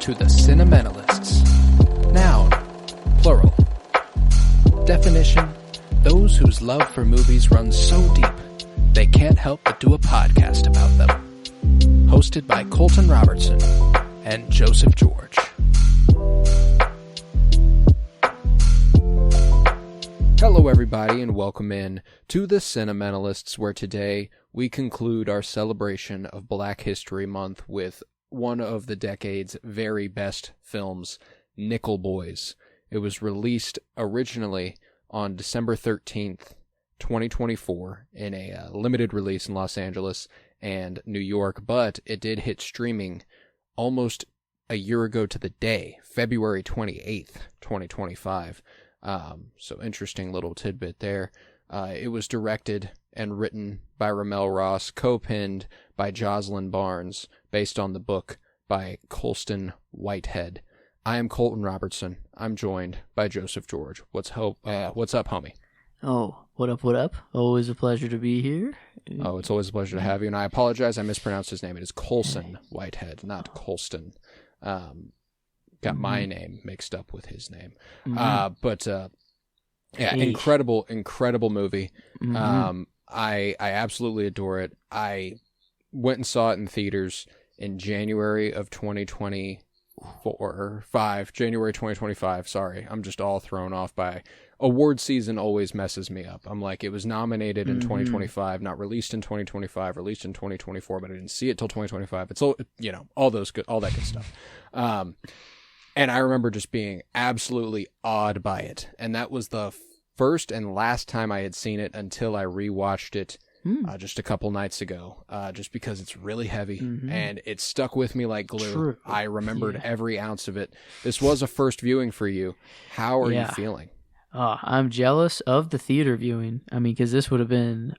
to the Cinementalists. Noun, plural. Definition, those whose love for movies runs so deep, they can't help but do a podcast about them. Hosted by Colton Robertson and Joseph George. Hello everybody and welcome in to the Cinementalists, where today we conclude our celebration of Black History Month with one of the decade's very best films, Nickel Boys. It was released originally on December 13th, 2024 in a limited release in Los Angeles and New York, but it did hit streaming almost a year ago to the day, February 28th, 2025. So interesting little tidbit there. It was directed and written by RaMell Ross, co-penned by Jocelyn Barnes, based on the book by Colston Whitehead. I am Colton Robertson. I'm joined by Joseph George. What's up, homie? Oh, what up, what up? Always a pleasure to be here. Oh, it's always a pleasure to have you, and I apologize, I mispronounced his name. It is Colson Whitehead, not Colston. Got my name mixed up with his name. Yeah, incredible movie. I absolutely adore it. I went and saw it in theaters in January of 2025. Sorry, I'm just all thrown off by award season. Always messes me up. I'm like, it was nominated in 2025, not released in 2025, released in 2024, but I didn't see it till 2025. It's all, all that good stuff. And I remember just being absolutely awed by it. And that was the first and last time I had seen it until I rewatched it just a couple nights ago, just because it's really heavy and it stuck with me like glue. True. I remembered every ounce of it. This was a first viewing for you. How are you feeling? I'm jealous of the theater viewing. I mean, because this would have been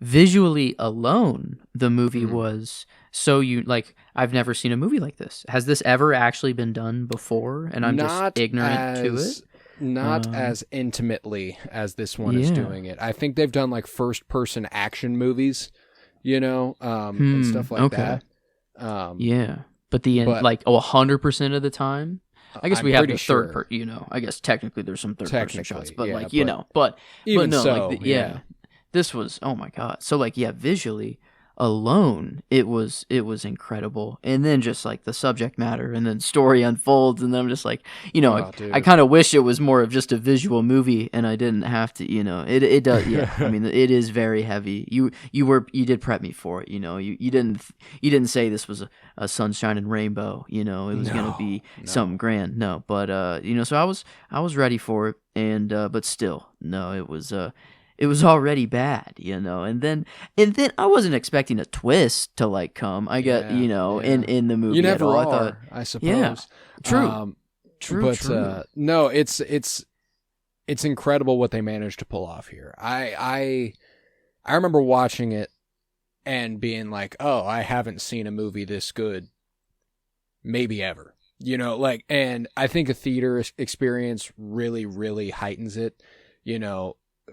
visually alone, the movie was so I've never seen a movie like this. Has this ever actually been done before? And I'm just ignorant to it. Not as intimately as this one is doing it. I think they've done like first person action movies, and stuff like that. But 100% of the time. I guess we have the third person, I guess technically there's some third person shots, but this was, oh my God. So visually alone, it was incredible. And then just like the subject matter and then story unfolds, and then I'm just like, I kind of wish it was more of just a visual movie and I didn't have to, it does. Yeah. I mean, it is very heavy. You did prep me for it. You didn't say this was a sunshine and rainbow, it was going to be something grand. No, but, so I was ready for it. And, but still, no, it was already bad, and then I wasn't expecting a twist to come. I got, in the movie. You never are, I suppose. Yeah, true. True. No, it's incredible what they managed to pull off here. I remember watching it and being like, oh, I haven't seen a movie this good, maybe ever. And I think a theater experience really, really heightens it.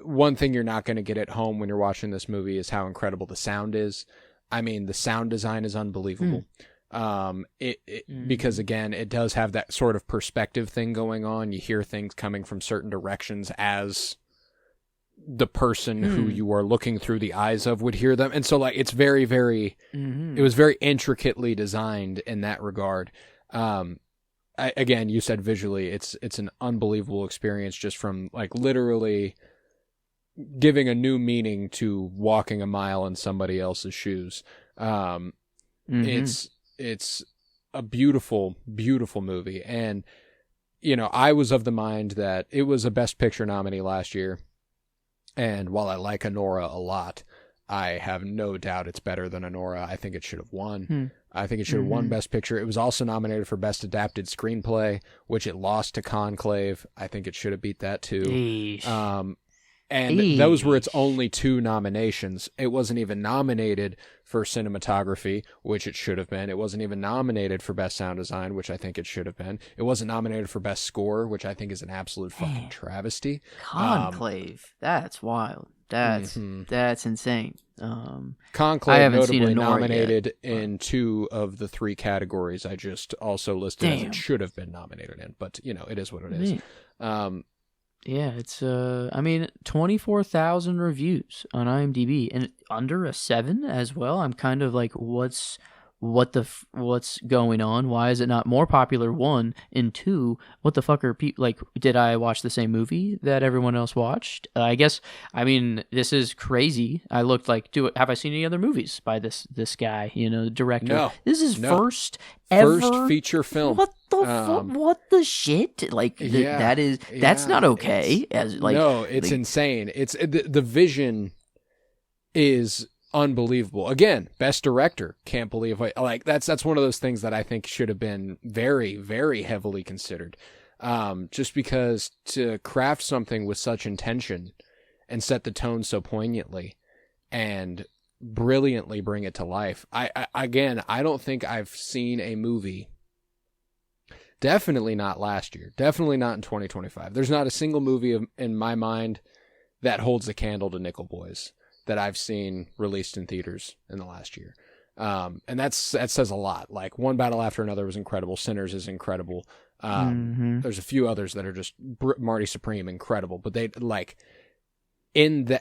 One thing you're not going to get at home when you're watching this movie is how incredible the sound is. I mean, the sound design is unbelievable. Because again, it does have that sort of perspective thing going on. You hear things coming from certain directions as the person who you are looking through the eyes of would hear them. And so it's very, very, it was very intricately designed in that regard. Again, you said visually, it's an unbelievable experience just from literally giving a new meaning to walking a mile in somebody else's shoes. It's a beautiful, beautiful movie. And, I was of the mind that it was a Best Picture nominee last year. And while I like Anora a lot, I have no doubt it's better than Anora. I think it should have won. I think it should have won Best Picture. It was also nominated for Best Adapted Screenplay, which it lost to Conclave. I think it should have beat that too. And those were its only two nominations. It wasn't even nominated for cinematography, which it should have been. It wasn't even nominated for Best Sound Design, which I think it should have been. It wasn't nominated for Best Score, which I think is an absolute fucking travesty. Conclave. That's wild. That's insane. Conclave I haven't notably seen Anora nominated yet, in 2 of the 3 categories I just also listed as it should have been nominated in, but it is what it is. Yeah, it's 24,000 reviews on IMDb and under a 7 as well. I'm kind of like, what's going on? Why is it not more popular? 1 and 2. What the fuck are people like? Did I watch the same movie that everyone else watched? I guess. I mean, this is crazy. I looked like, have I seen any other movies by this guy? The director. No, this is first ever feature film. What the what the shit? Like that's not okay. It's insane. It's the vision is unbelievable. Again, best director. Can't believe that's one of those things that I think should have been very, very heavily considered. Just because to craft something with such intention and set the tone so poignantly and brilliantly bring it to life. I don't think I've seen a movie, definitely not last year, definitely not in 2025. There's not a single movie in my mind that holds a candle to Nickel Boys that I've seen released in theaters in the last year. And that says a lot. Like One Battle After Another was incredible. Sinners is incredible. There's a few others that are just Marty Supreme incredible, but they in the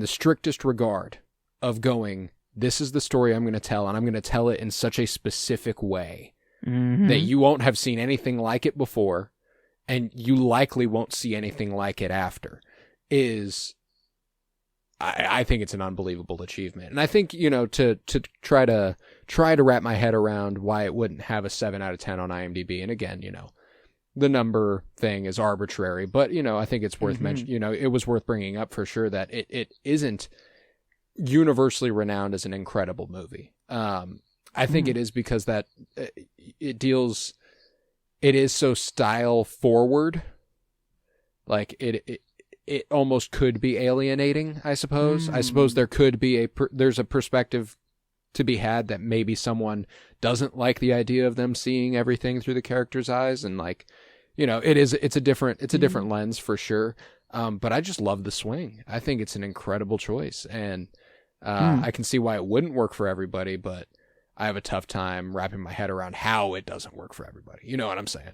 strictest regard of going, this is the story I'm going to tell, and I'm going to tell it in such a specific way that you won't have seen anything like it before, and you likely won't see anything like it after, I think it's an unbelievable achievement. And I think, to try to wrap my head around why it wouldn't have a 7 out of 10 on IMDb. And again, the number thing is arbitrary, but, I think it's worth mentioning, it was worth bringing up for sure that it isn't universally renowned as an incredible movie. I think it is because that it is so style forward. Like it almost could be alienating, I suppose. I suppose there could be there's a perspective to be had that maybe someone doesn't like the idea of them seeing everything through the character's eyes, and it's a different lens for sure. But I just love The Swing. I think it's an incredible choice, and I can see why it wouldn't work for everybody, but I have a tough time wrapping my head around how it doesn't work for everybody. You know what I'm saying?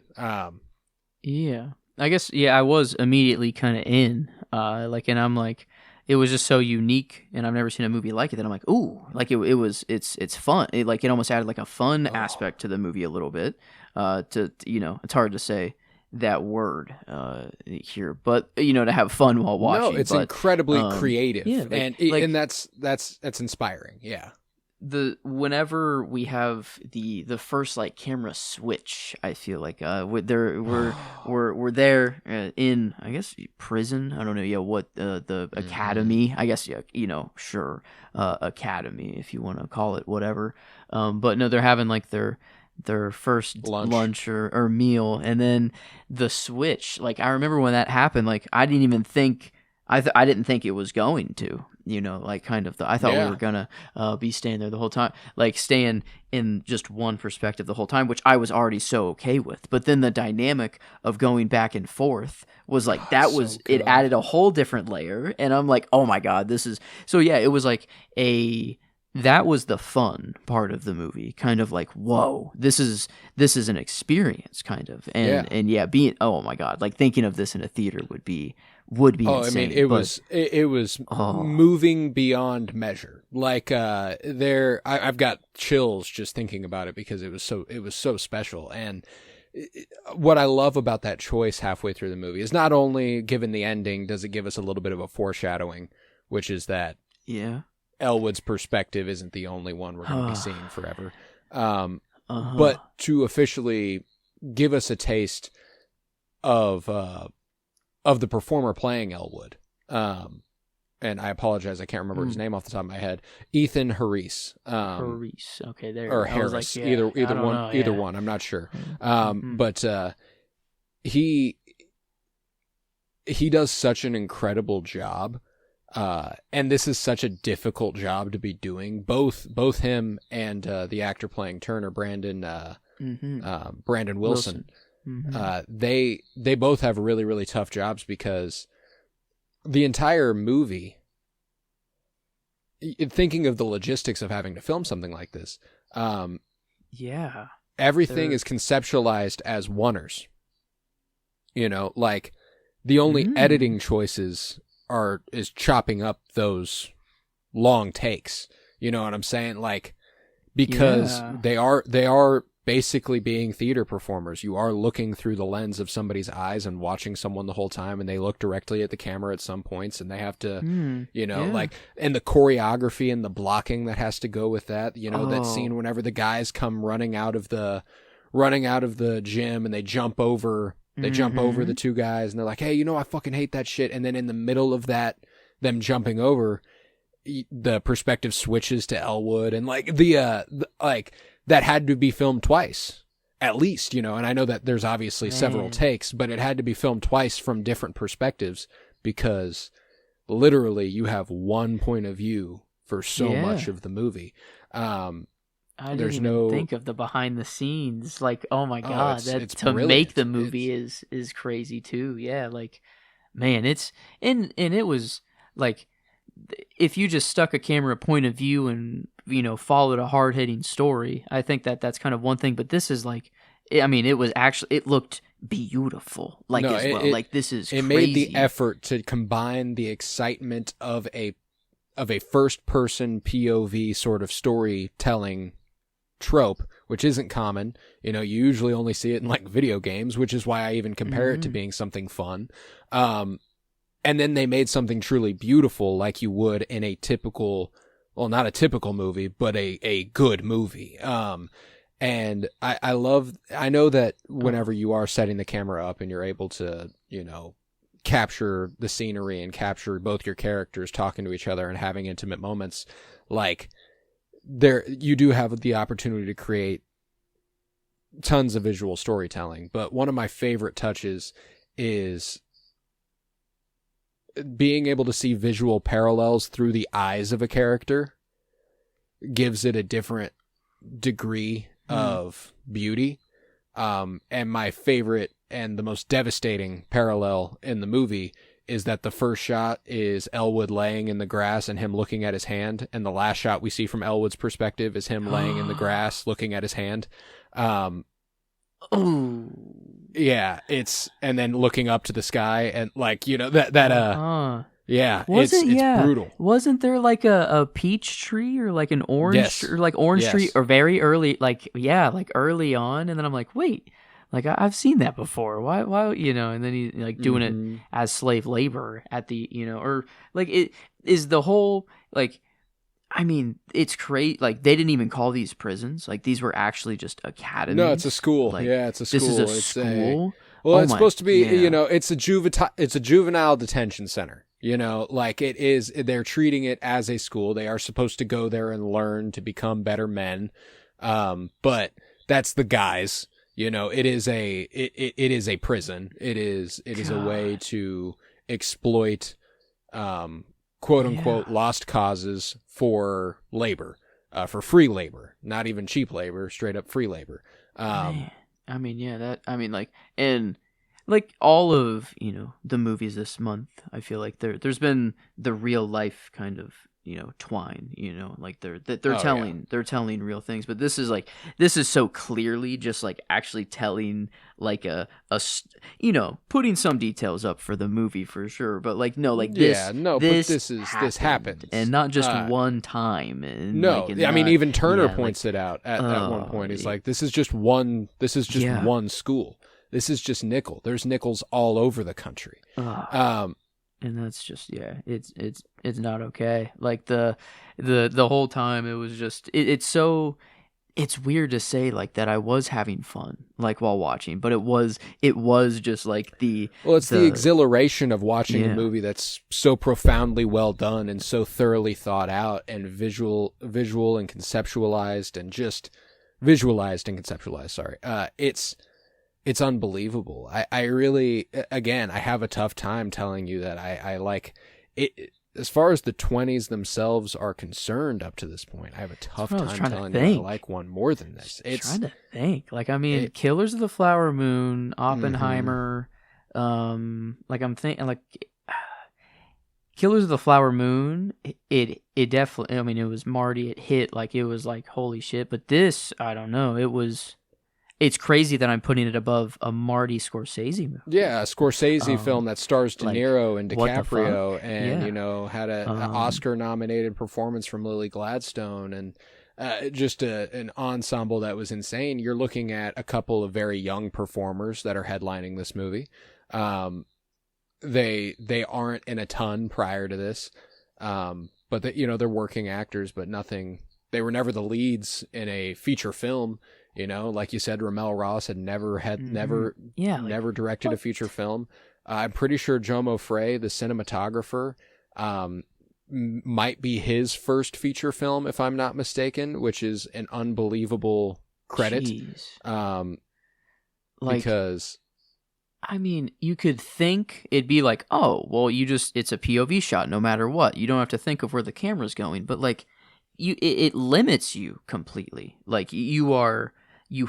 Yeah. I guess, I was immediately kind of in, and I'm like, it was just so unique, and I've never seen a movie like it that I'm like, ooh, like it's fun. It almost added like a fun aspect to the movie a little bit. It's hard to say that word here, but to have fun while watching. No, it's incredibly creative, and that's inspiring. Yeah. Whenever we have the first camera switch, I feel like we're there in, I guess, prison. I don't know what the academy, I guess, sure, academy, if you want to call it whatever, but no, they're having their first lunch or meal, and then the switch, I remember when that happened, I didn't even think I didn't think it was going to, I thought we were gonna be staying there the whole time, staying in just one perspective the whole time, which I was already so okay with. But then the dynamic of going back and forth was it added a whole different layer, and I'm like, oh my god, this is so. Yeah, it was that was the fun part of the movie, kind of whoa, this is an experience, kind of, and being, oh my god, thinking of this in a theater would be insane. I mean, it was moving beyond measure. I've got chills just thinking about it because it was so special. And what I love about that choice halfway through the movie is not only, given the ending, does it give us a little bit of a foreshadowing, which is that Elwood's perspective isn't the only one we're going to be seeing forever, but to officially give us a taste of the performer playing Elwood. And I apologize, I can't remember his name off the top of my head. Ethan Harris. Harris. Okay, there. Or Harris. Either one. I'm not sure. But he does such an incredible job. And this is such a difficult job to be doing. Both him and the actor playing Turner, Brandon Wilson. They both have really, really tough jobs because the entire movie thinking of the logistics of having to film something like this, yeah, everything is conceptualized as oneers. You know, like the only editing choices is chopping up those long takes. You know what I'm saying? Like, because they are basically being theater performers. You are looking through the lens of somebody's eyes and watching someone the whole time, and they look directly at the camera at some points, and they have to, like, and the choreography and the blocking that has to go with that. You know, that scene whenever the guys come running out of the gym and they jump over the two guys, and they're like, hey, I fucking hate that shit. And then in the middle of that, them jumping over, the perspective switches to Elwood, and like that had to be filmed twice at least, and I know that there's obviously several takes, but it had to be filmed twice from different perspectives, because literally you have one point of view for so much of the movie. I didn't even think of the behind the scenes. Like, oh my God, it's to brilliant. Make the movie is crazy too. Yeah. Like, man, it's, and it was like, if you just stuck a camera point of view and, followed a hard hitting story, I think that's kind of one thing, but this is like, I mean, it looked beautiful. Like, as well. Like, this is crazy. It made the effort to combine the excitement of a first person POV sort of storytelling trope, which isn't common. You usually only see it in like video games, which is why I even compare it to being something fun. And then they made something truly beautiful, like you would in a typical, well, not a typical movie, but a good movie. And I know that whenever you are setting the camera up and you're able to, capture the scenery and capture both your characters talking to each other and having intimate moments, like, you do have the opportunity to create tons of visual storytelling. But one of my favorite touches is being able to see visual parallels through the eyes of a character. Gives it a different degree of beauty. And my favorite and the most devastating parallel in the movie is that the first shot is Elwood laying in the grass and him looking at his hand, and the last shot we see from Elwood's perspective is him laying in the grass looking at his hand. Yeah, and then looking up to the sky, and like, yeah, it's brutal. Wasn't there like a peach tree or like an orange or like orange tree, or very early, like early on, and then I'm like, wait, like I've seen that before. Why, and then he like doing it as slave labor at the, or like it is the whole, like, I mean, it's great. Like, they didn't even call these prisons. Like, these were actually just academies. No, it's a school. Like, yeah, it's a school. This is a school. It's supposed to be, it's a juvenile detention center. Like, it is. They're treating it as a school. They are supposed to go there and learn to become better men. But that's the guise. It is a prison. It is a way to exploit, quote unquote, lost causes for labor, for free labor, not even cheap labor, straight up free labor. And like all of, the movies this month, I feel like there's been the real life kind of, twine, like they're telling real things, but this is so clearly just like actually telling like a putting some details up for the movie for sure, but like this happened, and not just one time. And even Turner points it out at one point. He's like, this is just one school. This is just nickel. There's nickels all over the country. And that's just, it's not okay. Like the whole time it was just, it's weird to say like that I was having fun like while watching, but it was just like the exhilaration of watching a movie that's so profoundly well done and so thoroughly thought out and visual and conceptualized, and just visualized and conceptualized. Sorry. It's unbelievable. I really, again, I have a tough time telling you that I like it. As far as the 20s themselves are concerned up to this point, I have a tough time telling you I like one more than this. It's trying to think. Like, I mean, Killers of the Flower Moon, Oppenheimer, like I'm thinking like Killers of the Flower Moon, it definitely, I mean, it was Marty, it hit, like, it was like, holy shit, but this, I don't know, it's crazy that I'm putting it above a Marty Scorsese movie. Yeah, a Scorsese film that stars De Niro and what the DiCaprio, fuck? and Yeah. had an Oscar-nominated performance from Lily Gladstone, and just an ensemble that was insane. You're looking at a couple of very young performers that are headlining this movie. They aren't in a ton prior to this, but they're working actors, but nothing. They were never the leads in a feature film. Like you said, RaMell Ross had never directed a feature film. I'm pretty sure Jomo Frey, the cinematographer, might be his first feature film, if I'm not mistaken, which is an unbelievable credit. Jeez. Because, I mean, you could think it'd be like, oh, well, it's a POV shot no matter what. You don't have to think of where the camera's going, but like, it limits you completely. Like, you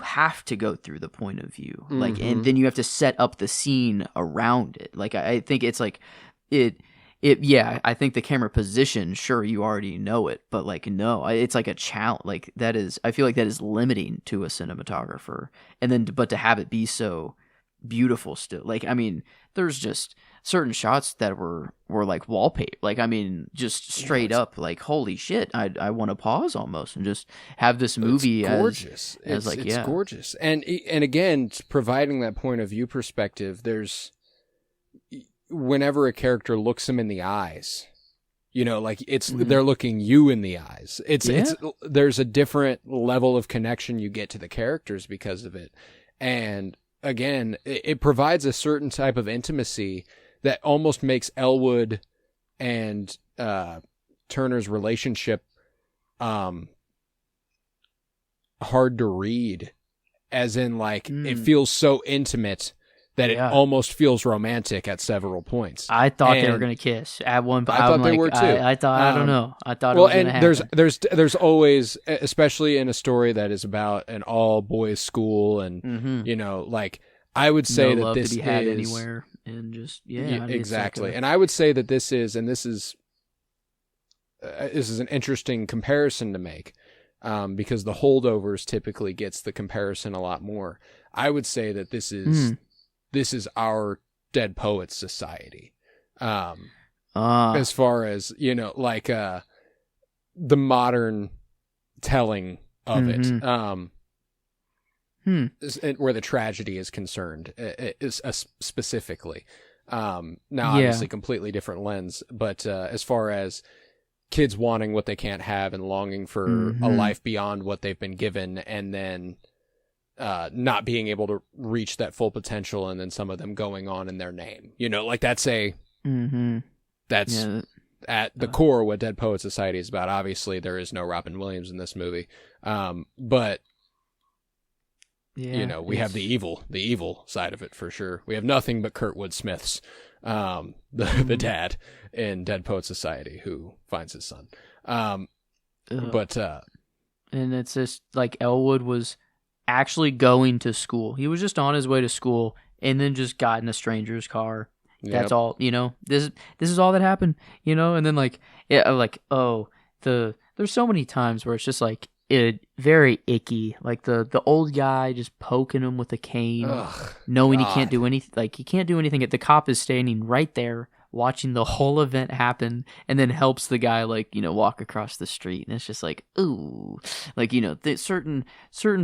have to go through the point of view, like, and then you have to set up the scene around it. Like, I think it's like yeah, I think the camera position, sure, you already know it, but like, no, it's like a challenge. Like, I feel like that is limiting to a cinematographer, and then, but to have it be so beautiful still, like, I mean, there's just certain shots that were like wallpaper, like, I mean, just straight up, like, holy shit, I want to pause almost and just have this movie. It's gorgeous. It's gorgeous, and again, providing that point of view perspective, whenever a character looks him in the eyes, like they're looking you in the eyes. There's a different level of connection you get to the characters because of it, and again, it provides a certain type of intimacy that almost makes Elwood and Turner's relationship hard to read, as in, like, it feels so intimate that it almost feels romantic at several points. I thought they were going to kiss at one point. I thought they were too. I thought, I don't know. I thought it was going to happen. There's always, especially in a story that is about an all boys school, and like, I would say no that love this to be had is anywhere, and just exactly. And I would say that this is an interesting comparison to make, because the Holdovers typically gets the comparison a lot more. I would say that this is our Dead Poets Society, as far as like the modern telling of it. Where the tragedy is concerned, is specifically. Now, obviously, completely different lens, but as far as kids wanting what they can't have and longing for a life beyond what they've been given, and then not being able to reach that full potential, and then some of them going on in their name, like that's at the core what Dead Poets Society is about. Obviously, there is no Robin Williams in this movie, but we have the evil side of it for sure. We have nothing but Kurtwood Smith's, the dad in Dead Poets Society who finds his son. But and it's just like Elwood was actually going to school. He was just on his way to school, and then just got in a stranger's car. That's all. This is all that happened. And then there's so many times where it's just like, very icky, like the old guy just poking him with a cane, knowing he can't do anything. Like, he can't do anything. The cop is standing right there watching the whole event happen, and then helps the guy walk across the street. And it's just like, ooh, like, certain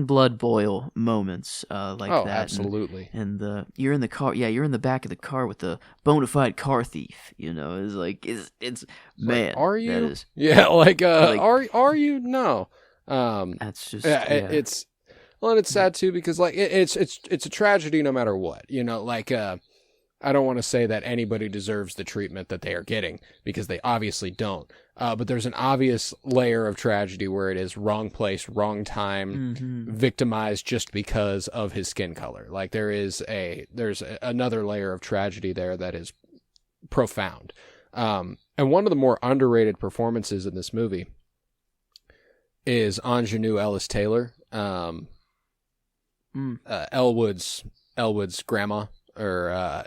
blood boil moments like that. Absolutely. And you're in the car, you're in the back of the car with the bona fide car thief. It's like, it's man. Like, are you? That is, are you? No. That's just it's and it's sad too, because like it's a tragedy no matter what. I don't want to say that anybody deserves the treatment that they are getting, because they obviously don't. But there's an obvious layer of tragedy where it is wrong place, wrong time, victimized just because of his skin color. Like, there's another layer of tragedy there that is profound. And one of the more underrated performances in this movie is Ingenue Ellis Taylor, Elwood's grandma, or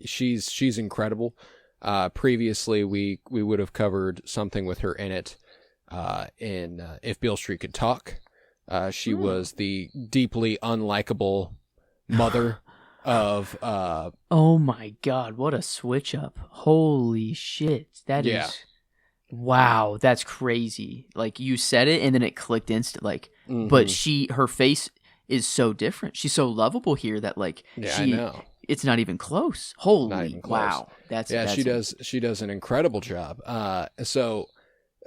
she's incredible. Previously, we would have covered something with her in it in If Beale Street Could Talk. She was the deeply unlikable mother of... oh my god, what a switch up. Holy shit. That is... Wow, that's crazy. Like, you said it, and then it clicked instant. Like, but her face is so different. She's so lovable here that, like, I know. It's not even close. Holy, not even close. Wow. That's she does an incredible job. So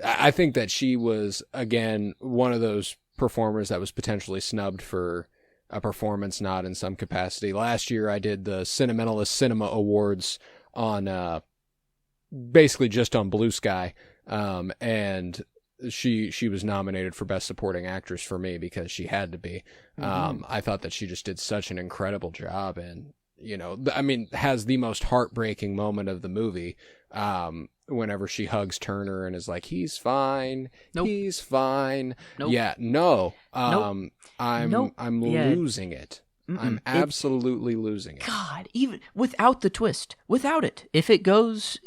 I think that she was, again, one of those performers that was potentially snubbed for a performance nod in some capacity. Last year, I did the Cinementalist Cinema Awards on basically just on Blue Sky, and she was nominated for Best Supporting Actress for me because she had to be. I thought that she just did such an incredible job, and I mean, has the most heartbreaking moment of the movie. Whenever she hugs Turner and is like, he's fine. Nope. He's fine. Nope. Yeah, no. Nope. I'm losing it. I'm absolutely losing it. God, even without the twist, without it. If it goes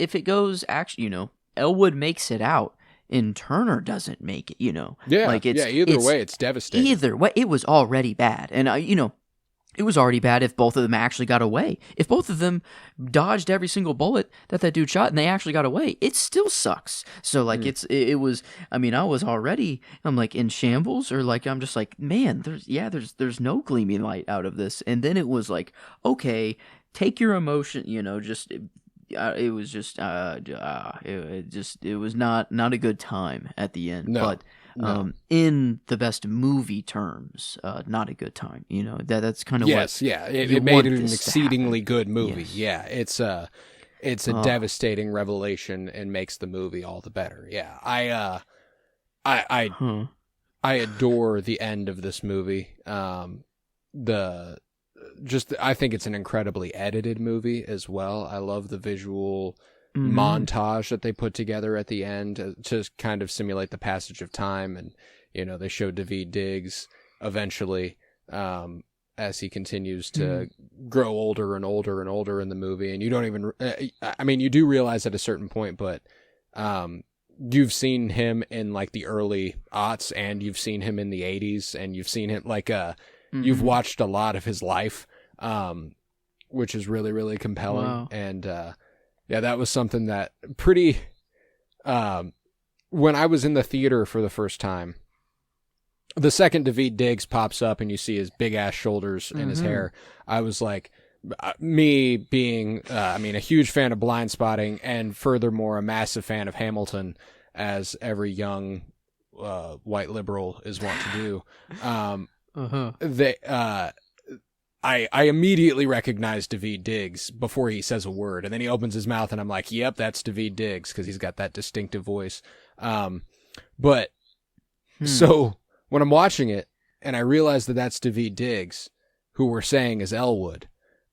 actually, Elwood makes it out and Turner doesn't make it, Yeah. Like either way, it's devastating. Either way, it was already bad. And it was already bad if both of them actually got away. If both of them dodged every single bullet that dude shot and they actually got away, it still sucks. So, like, it was, I mean, I'm like in shambles, or like, I'm just like, man, there's no gleaming light out of this. And then it was like, okay, take your emotion, it was not a good time at the end. No. But in the best movie terms, not a good time. That's kind of it made it an exceedingly good movie. Yes. Yeah, it's a devastating revelation and makes the movie all the better. Yeah, I adore the end of this movie. I think it's an incredibly edited movie as well. I love the visual montage that they put together at the end to kind of simulate the passage of time. And, they show Daveed Diggs eventually as he continues to grow older and older and older in the movie. And you don't even, you do realize at a certain point, but you've seen him in like the early aughts, and you've seen him in the 80s, and you've seen him like, you've watched a lot of his life, which is really, really compelling. Wow. And, that was something that pretty, when I was in the theater for the first time, the second Daveed Diggs pops up and you see his big ass shoulders and his hair, I was like, me being, a huge fan of Blind Spotting, and furthermore, a massive fan of Hamilton, as every young, white liberal is wont to do. I immediately recognized Daveed Diggs before he says a word, and then he opens his mouth and I'm like, yep, that's Daveed Diggs, because he's got that distinctive voice. So when I'm watching it and I realize that that's Daveed Diggs, who we're saying is Elwood,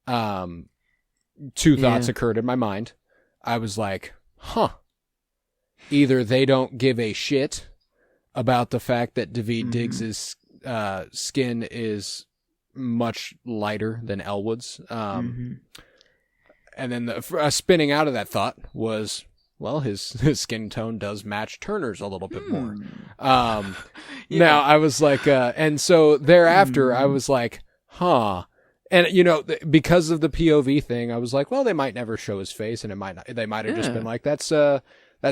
two thoughts occurred in my mind. I was like, either they don't give a shit about the fact that Daveed Diggs's skin is much lighter than Elwood's. And then the spinning out of that thought was, well, his skin tone does match Turner's a little bit more. Now I was like, and so thereafter I was like, and because of the POV thing, I was like, well, they might never show his face, and they might have just been like, that's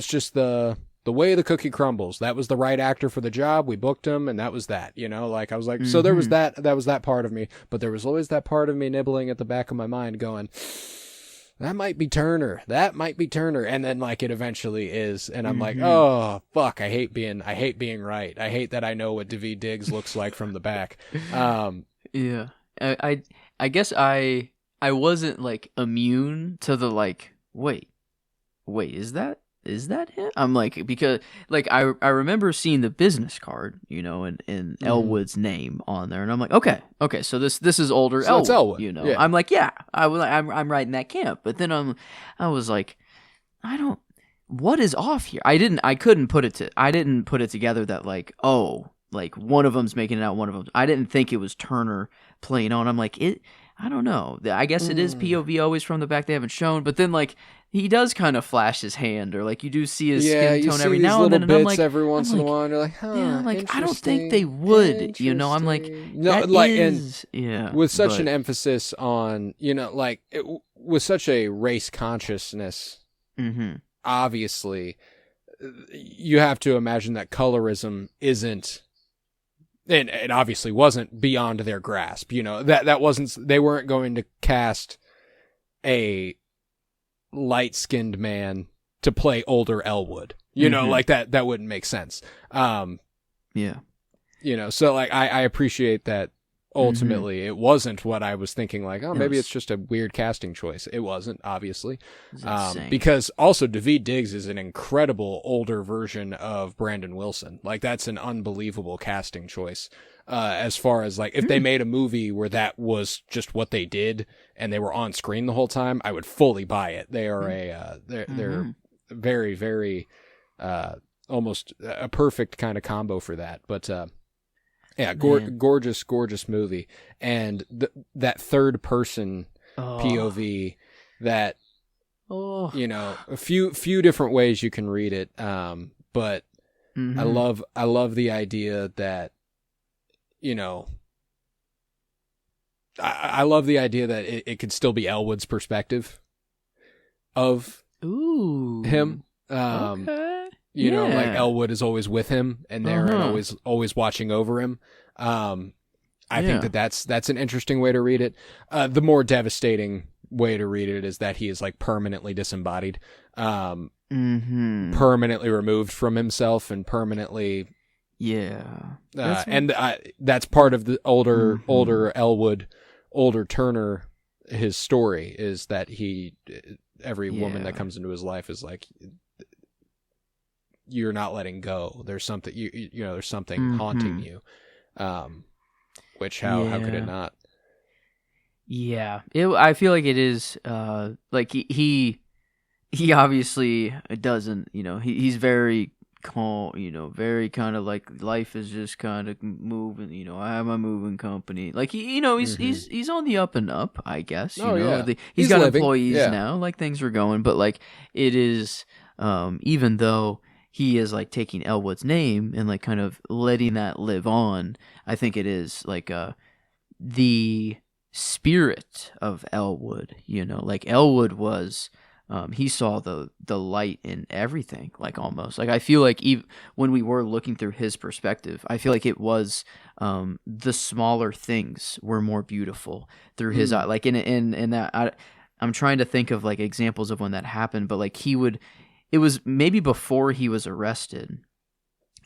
just the way the cookie crumbles. That was the right actor for the job. We booked him, and that was that. Like I was like, so there was that was that part of me, but there was always that part of me nibbling at the back of my mind, going, that might be Turner. That might be Turner. And then like it eventually is, and I'm like, oh fuck, I hate being right. I hate that I know what Daveed Diggs looks like from the back. I guess I wasn't like immune to the like, wait, is that him? I'm like, because like I remember seeing the business card, and Elwood's name on there, and I'm like, okay, so this is older so Elwood, Elwood. Yeah. I'm like, I'm right in that camp. But then I was like, what is off here? I didn't put it together that like, oh, like one of them's making it out, one of them. I didn't think it was Turner playing on. I'm like, I don't know. I guess it is POV always from the back. They haven't shown, but then like he does kind of flash his hand, or like you do see his skin tone every now and then. And I'm like, every once in a while, and you're like, huh, yeah, I'm like, I don't think they would. You know, I'm like, no, like, and with such an emphasis on, you know, like with such a race consciousness, obviously, you have to imagine that colorism isn't. And it obviously wasn't beyond their grasp, you know, that wasn't, they weren't going to cast a light-skinned man to play older Elwood, you know, like that wouldn't make sense. Yeah. You know, so like, I appreciate that ultimately it wasn't what I was thinking, like, oh, maybe it's just a weird casting choice. It wasn't, obviously. Because also Daveed Diggs is an incredible older version of Brandon Wilson. Like, that's an unbelievable casting choice. As far as like, if they made a movie where that was just what they did and they were on screen the whole time, I would fully buy it. They are they're very, very, almost a perfect kind of combo for that. But, yeah, gorgeous movie, and that third person POV that you know, a few different ways you can read it, but I love the idea that, you know, I love the idea that it could still be Elwood's perspective of him. Okay. You know, like Elwood is always with him and there and always watching over him. I think that's an interesting way to read it. The more devastating way to read it is that he is like permanently disembodied, permanently removed from himself and permanently. Yeah. That's part of the older Elwood, older Turner, his story is that every woman that comes into his life is like, you're not letting go. There's something you know. There's something haunting you. Which how could it not? Yeah, I feel like it is. Like he obviously doesn't. You know, he's very calm. You know, very kind of like life is just kind of moving. You know, I have my moving company. Like he's on the up and up. I guess. You know, he's got living. Employees now. Like things are going, but like it is. Even though he is like taking Elwood's name and like kind of letting that live on, I think it is like the spirit of Elwood, you know, like Elwood was he saw the light in everything, like almost like I feel like even when we were looking through his perspective, I feel like it was the smaller things were more beautiful through his eye, like in that I'm trying to think of like examples of when that happened, but like it was maybe before he was arrested,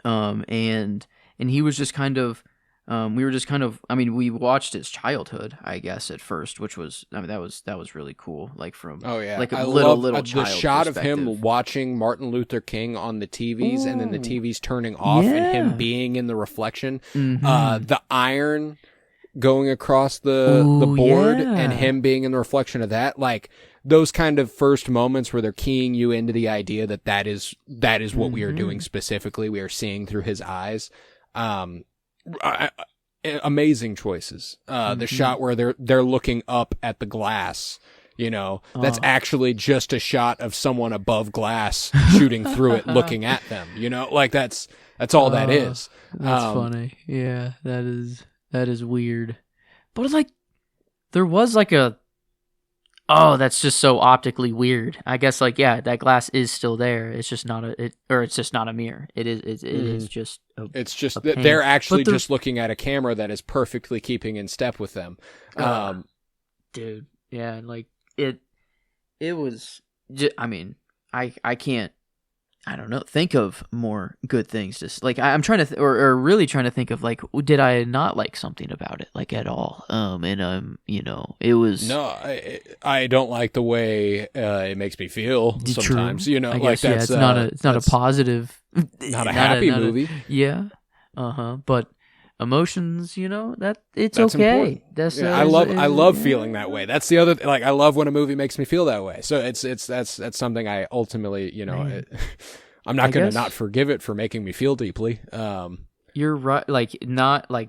and he was just kind of, we were just kind of, I mean, we watched his childhood, I guess, at first, which was, I mean, that was really cool, like from, like a little child the shot of him watching Martin Luther King on the TVs, and then the TVs turning off, and him being in the reflection, the iron going across the board, and him being in the reflection of that, like, those kind of first moments where they're keying you into the idea that is what we are doing specifically. We are seeing through his eyes. Amazing choices. The shot where they're looking up at the glass, you know, that's actually just a shot of someone above glass shooting through it, looking at them, you know, like that's all that is. That's funny. Yeah, that is weird. But like, there was like that's just so optically weird. I guess like, yeah, that glass is still there. It's just not it's just not a mirror. It is just it's just that they're actually just looking at a camera that is perfectly keeping in step with them. Dude, yeah, like it was I mean, I can't, I don't know, think of more good things. Just like I'm trying to, or really trying to think of like, did I not like something about it, like at all? And you know, it was I don't like the way it makes me feel sometimes. You know, like that's it's not a positive, not a happy movie. But emotions, you know, that's okay. Important. I love feeling that way. That's the other, like, I love when a movie makes me feel that way. So that's something I ultimately, you know, I'm not going to not forgive it for making me feel deeply. You're right. Like, not like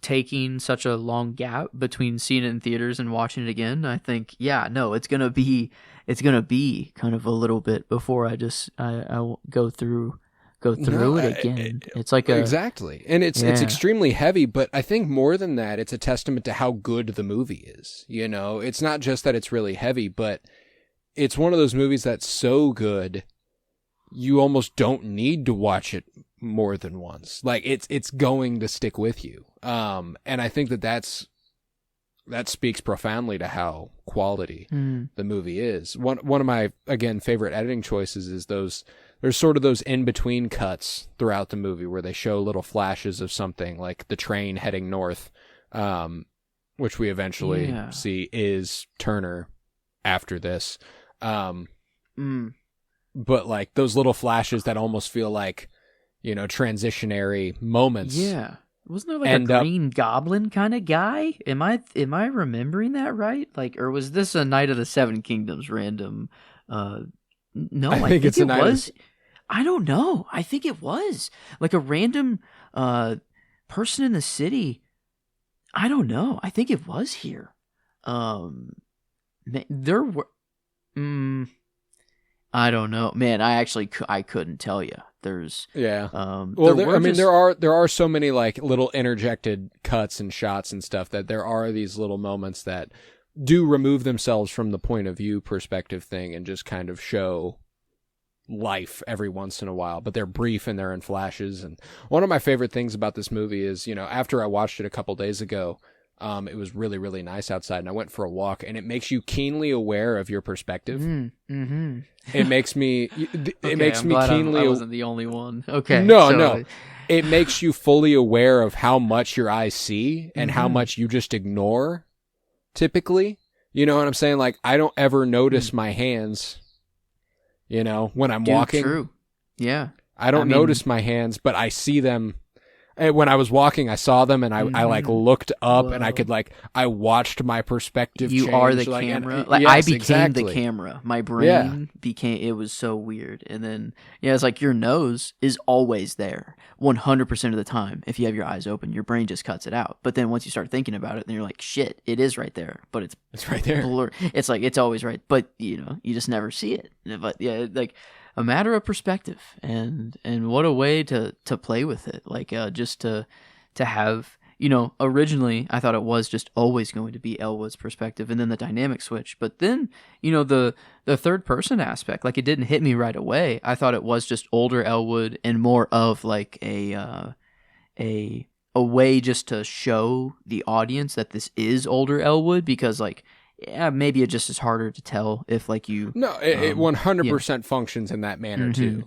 taking such a long gap between seeing it in theaters and watching it again, I think, it's gonna be kind of a little bit before I go through it again. It's like exactly, and it's extremely heavy, but I think more than that, it's a testament to how good the movie is. You know, it's not just that it's really heavy, but it's one of those movies that's so good you almost don't need to watch it more than once. Like it's going to stick with you. And I think that speaks profoundly to how quality the movie is. One of my, again, favorite editing choices is there's sort of those in-between cuts throughout the movie where they show little flashes of something like the train heading north, which we eventually see is Turner after this. But like those little flashes that almost feel like, you know, transitionary moments. Yeah. Wasn't there like a Green Goblin kind of guy? Am I remembering that right? Like, or was this a Night of the Seven Kingdoms random? No, I think it was. I don't know. I think it was like a random person in the city. I don't know. I think it was here. There were. I don't know, man. I couldn't tell you. There's there are so many like little interjected cuts and shots and stuff that there are these little moments that do remove themselves from the point of view perspective thing and just kind of show life every once in a while, but they're brief and they're in flashes. And one of my favorite things about this movie is, you know, after I watched it a couple days ago, it was really, really nice outside, and I went for a walk, and it makes you keenly aware of your perspective. Mm-hmm. It makes me, keenly. I wasn't the only one. Okay. No. It makes you fully aware of how much your eyes see and how much you just ignore. Typically, you know what I'm saying? Like, I don't ever notice my hands. You know, when I'm walking. True. Yeah. I don't notice my hands, but I see them. And when I was walking, I saw them, and I like looked up, and I watched my perspective change. You are the camera. Yes, I became the camera. My brain became. It was so weird. And then it's like your nose is always there, 100% of the time. If you have your eyes open, your brain just cuts it out. But then once you start thinking about it, then you're like, shit, it is right there. But it's right there. Blur. It's like it's always right, but you just never see it. But like. A matter of perspective, and what a way to play with it. Like just to have, originally I thought it was just always going to be Elwood's perspective, and then the dynamic switch. But then the third person aspect, like it didn't hit me right away. I thought it was just older Elwood and more of like a way just to show the audience that this is older Elwood, because like. Yeah, maybe it just is harder to tell if like you. No, it 100% functions in that manner too.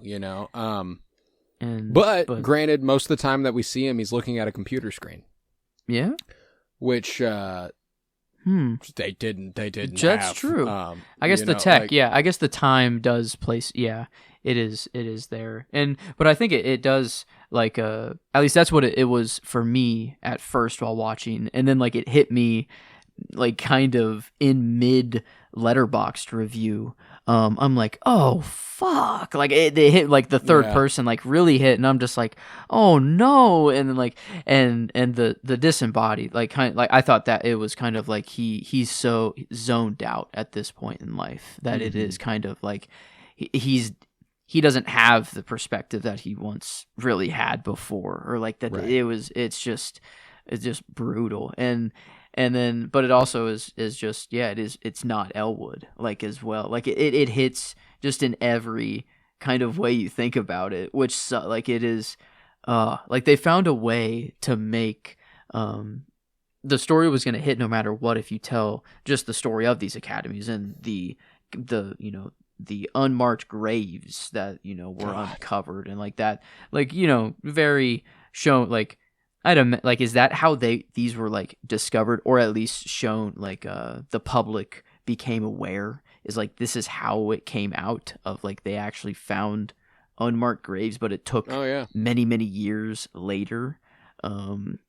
But granted, most of the time that we see him, he's looking at a computer screen. Yeah, which they didn't. That's true. I guess the tech. I guess the time does place. Yeah, it is there. But I think it does. Like at least that's what it was for me at first while watching, and then like it hit me. Like kind of in mid Letterboxd review, I'm like, oh fuck! Like they hit like the third person like really hit, and I'm just like, oh no! And then like and the disembodied like kind of, like I thought that it was kind of like he's so zoned out at this point in life that it is kind of like he doesn't have the perspective that he once really had before, or like that it's just brutal and then, but it also is just, it's not Elwood, like, as well. Like, it hits just in every kind of way you think about it, which, like, it is, like, they found a way to make, the story was going to hit no matter what if you tell just the story of these academies and the unmarked graves that, were uncovered and like that, like, very shown, like, is that how these were like discovered, or at least shown, like the public became aware, is like this is how it came out of, like they actually found unmarked graves, but it took many years later,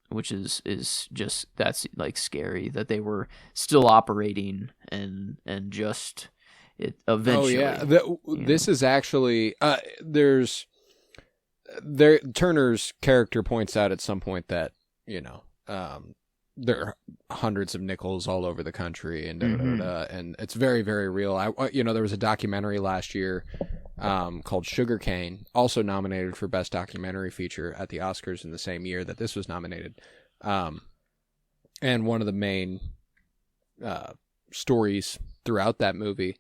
which is just, that's like scary that they were still operating and just it eventually. This is actually Turner's character points out at some point that, there are hundreds of nickels all over the country, and and it's very, very real. There was a documentary last year called Sugarcane, also nominated for Best Documentary Feature at the Oscars in the same year that this was nominated. And one of the main stories throughout that movie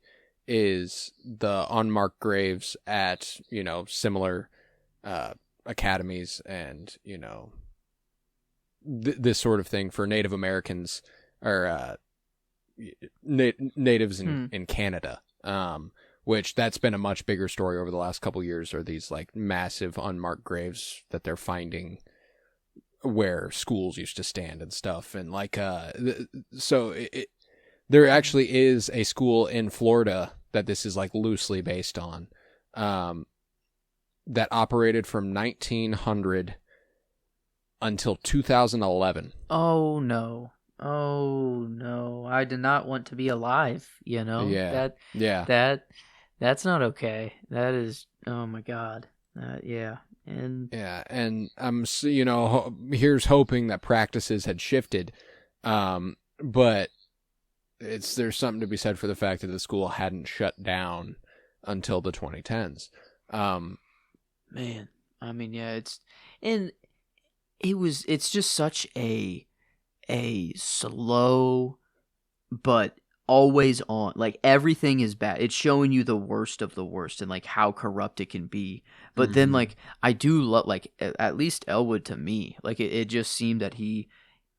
is the unmarked graves at, similar academies and, this sort of thing for Native Americans or natives in Canada, which that's been a much bigger story over the last couple years, are these like massive unmarked graves that they're finding where schools used to stand and stuff. And like, there actually is a school in Florida that this is like loosely based on, that operated from 1900 until 2011. Oh no. I did not want to be alive, Yeah. That's not okay. That is, oh my God. Yeah. And I'm, here's hoping that practices had shifted. But there's something to be said for the fact that the school hadn't shut down until the 2010s. Man, I mean, yeah, it's just such a slow, but always on, like everything is bad. It's showing you the worst of the worst and like how corrupt it can be. But then like, I do love, like, at least Elwood, to me, like it just seemed that he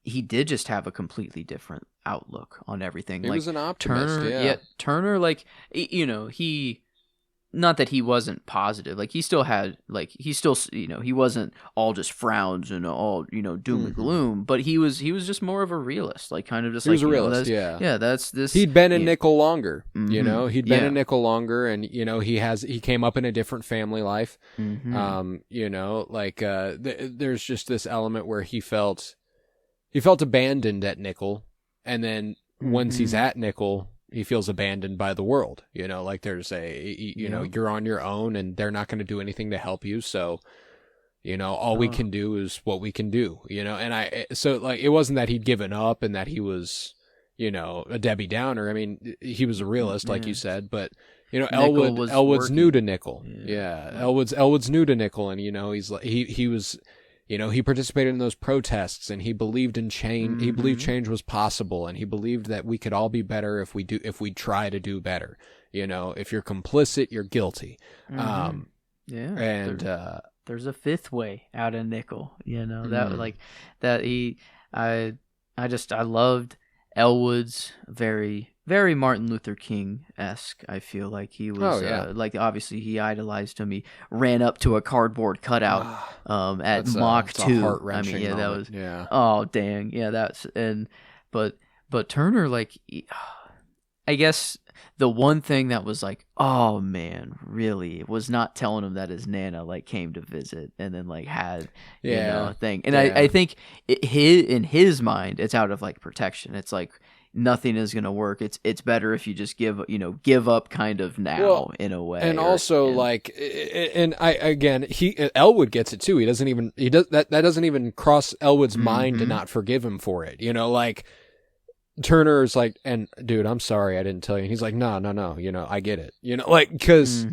did just have a completely different outlook on everything. He like was an optimist. Turner, Turner, like, he, not that he wasn't positive, like he still had, like, he wasn't all just frowns and all, doom and gloom, but he was just more of a realist, like kind of just, he was a realist. That's this. He'd been in nickel longer, he'd been in nickel longer, and he came up in a different family life. There's just this element where he felt abandoned at nickel, and then once he's at nickel, he feels abandoned by the world, like there's you're on your own and they're not going to do anything to help you. So, all we can do is what we can do, and so like, it wasn't that he'd given up and that he was, a Debbie Downer. I mean, he was a realist, like you said, but, Elwood's new to nickel. Elwood's new to nickel. And, he was, he participated in those protests, and he believed in change. He believed change was possible, and he believed that we could all be better if we try to do better. If you're complicit, you're guilty. And there's a fifth way out of nickel. That like that I loved Elwood's very, very Martin Luther King-esque. I feel like he was, like, obviously he idolized him. He ran up to a cardboard cutout at Mach 2. I mean, yeah, that was, oh, dang. Yeah, but Turner, like, I guess the one thing that was like, oh man, really, was not telling him that his Nana like came to visit and then like had a thing. And I think in his mind, it's out of like protection. It's like nothing is gonna work. It's better if you just give up kind of now, in a way. And Elwood gets it too. That doesn't even cross Elwood's mind to not forgive him for it. Like, Turner's like, and dude, I'm sorry I didn't tell you. And he's like, no, I get it. Like, because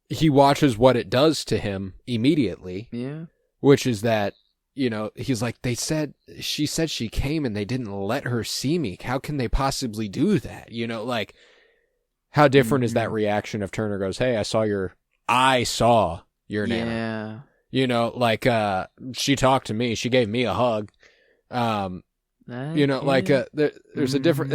he watches what it does to him immediately. Yeah. Which is that, he's like, she said she came and they didn't let her see me. How can they possibly do that? Like, how different is that reaction if Turner goes, hey, I saw your Nana. Like, she talked to me. She gave me a hug. There's a different,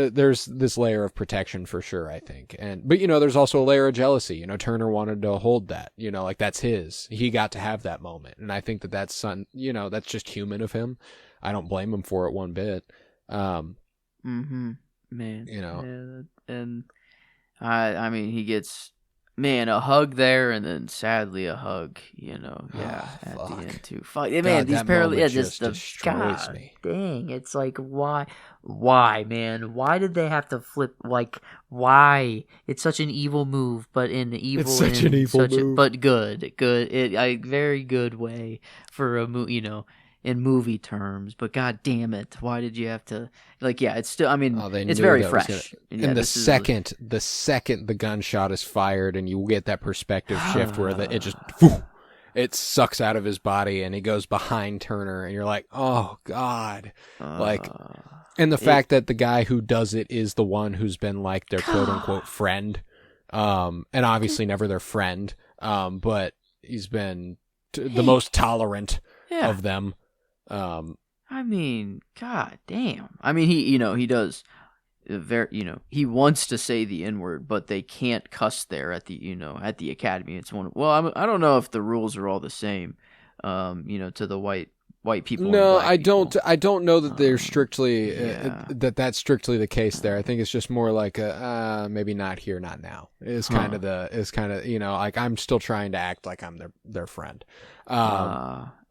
there's this layer of protection for sure, I think. But there's also a layer of jealousy. Turner wanted to hold that, like that's he got to have that moment. And I think that's that's just human of him. I don't blame him for it one bit. Man, and I mean, he gets Man, a hug there, and then sadly a hug, at the end too. Fuck, man, God, these just destroys God, me. Dang, it's like why, man? Why did they have to flip? Like, why? It's such an evil move, but in the evil, it's such an evil move, but good, a very good way for a in movie terms. But god damn it, why did you have to? Like, yeah, it's still. I mean, it's very fresh. And the second the gunshot is fired, and you get that perspective shift where it just it sucks out of his body, and he goes behind Turner, and you're like, oh god, and the fact that the guy who does it is the one who's been like their quote unquote friend, and obviously never their friend, but he's been the most tolerant of them. I mean, god damn. I mean, he does he wants to say the N-word, but they can't cuss there at the academy. It's I don't know if the rules are all the same, to the white people. No, I don't know that they're strictly that's strictly the case there. I think it's just more like maybe not here, not now. It's kind of like I'm still trying to act like I'm their friend.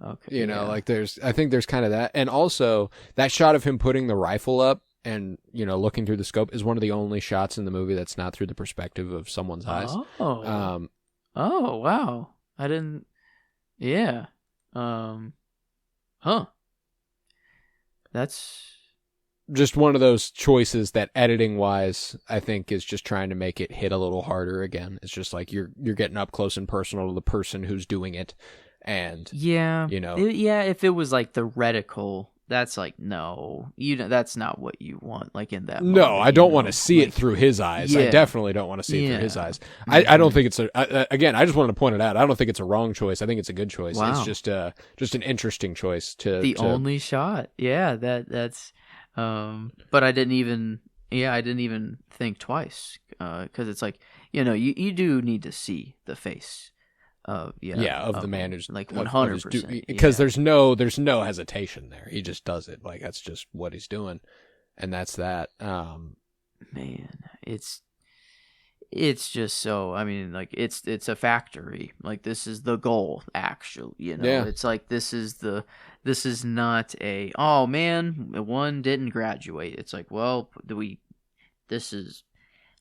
Okay. I think there's kind of that, and also that shot of him putting the rifle up and looking through the scope is one of the only shots in the movie that's not through the perspective of someone's eyes. Oh wow, I didn't. Yeah. That's just one of those choices that editing wise I think is just trying to make it hit a little harder again. It's just like you're getting up close and personal to the person who's doing it, and if it was like the reticle, that's like, no, that's not what you want, like in that moment, I don't want to see it through his eyes. I definitely don't want to see it through his eyes. I don't think it's again, I just wanted to point it out. I don't think it's a wrong choice. I think it's a good choice. Wow. It's just an interesting choice to only shot. Yeah, that's but I didn't even think twice, because it's like, you do need to see the face of the man who's like 100%, because there's no hesitation there. He just does it, like that's just what he's doing, and that's that. Man, it's just so, I mean, like it's a factory. Like, this is the goal, actually. It's like this is not a, oh man, one didn't graduate. It's like, well, this is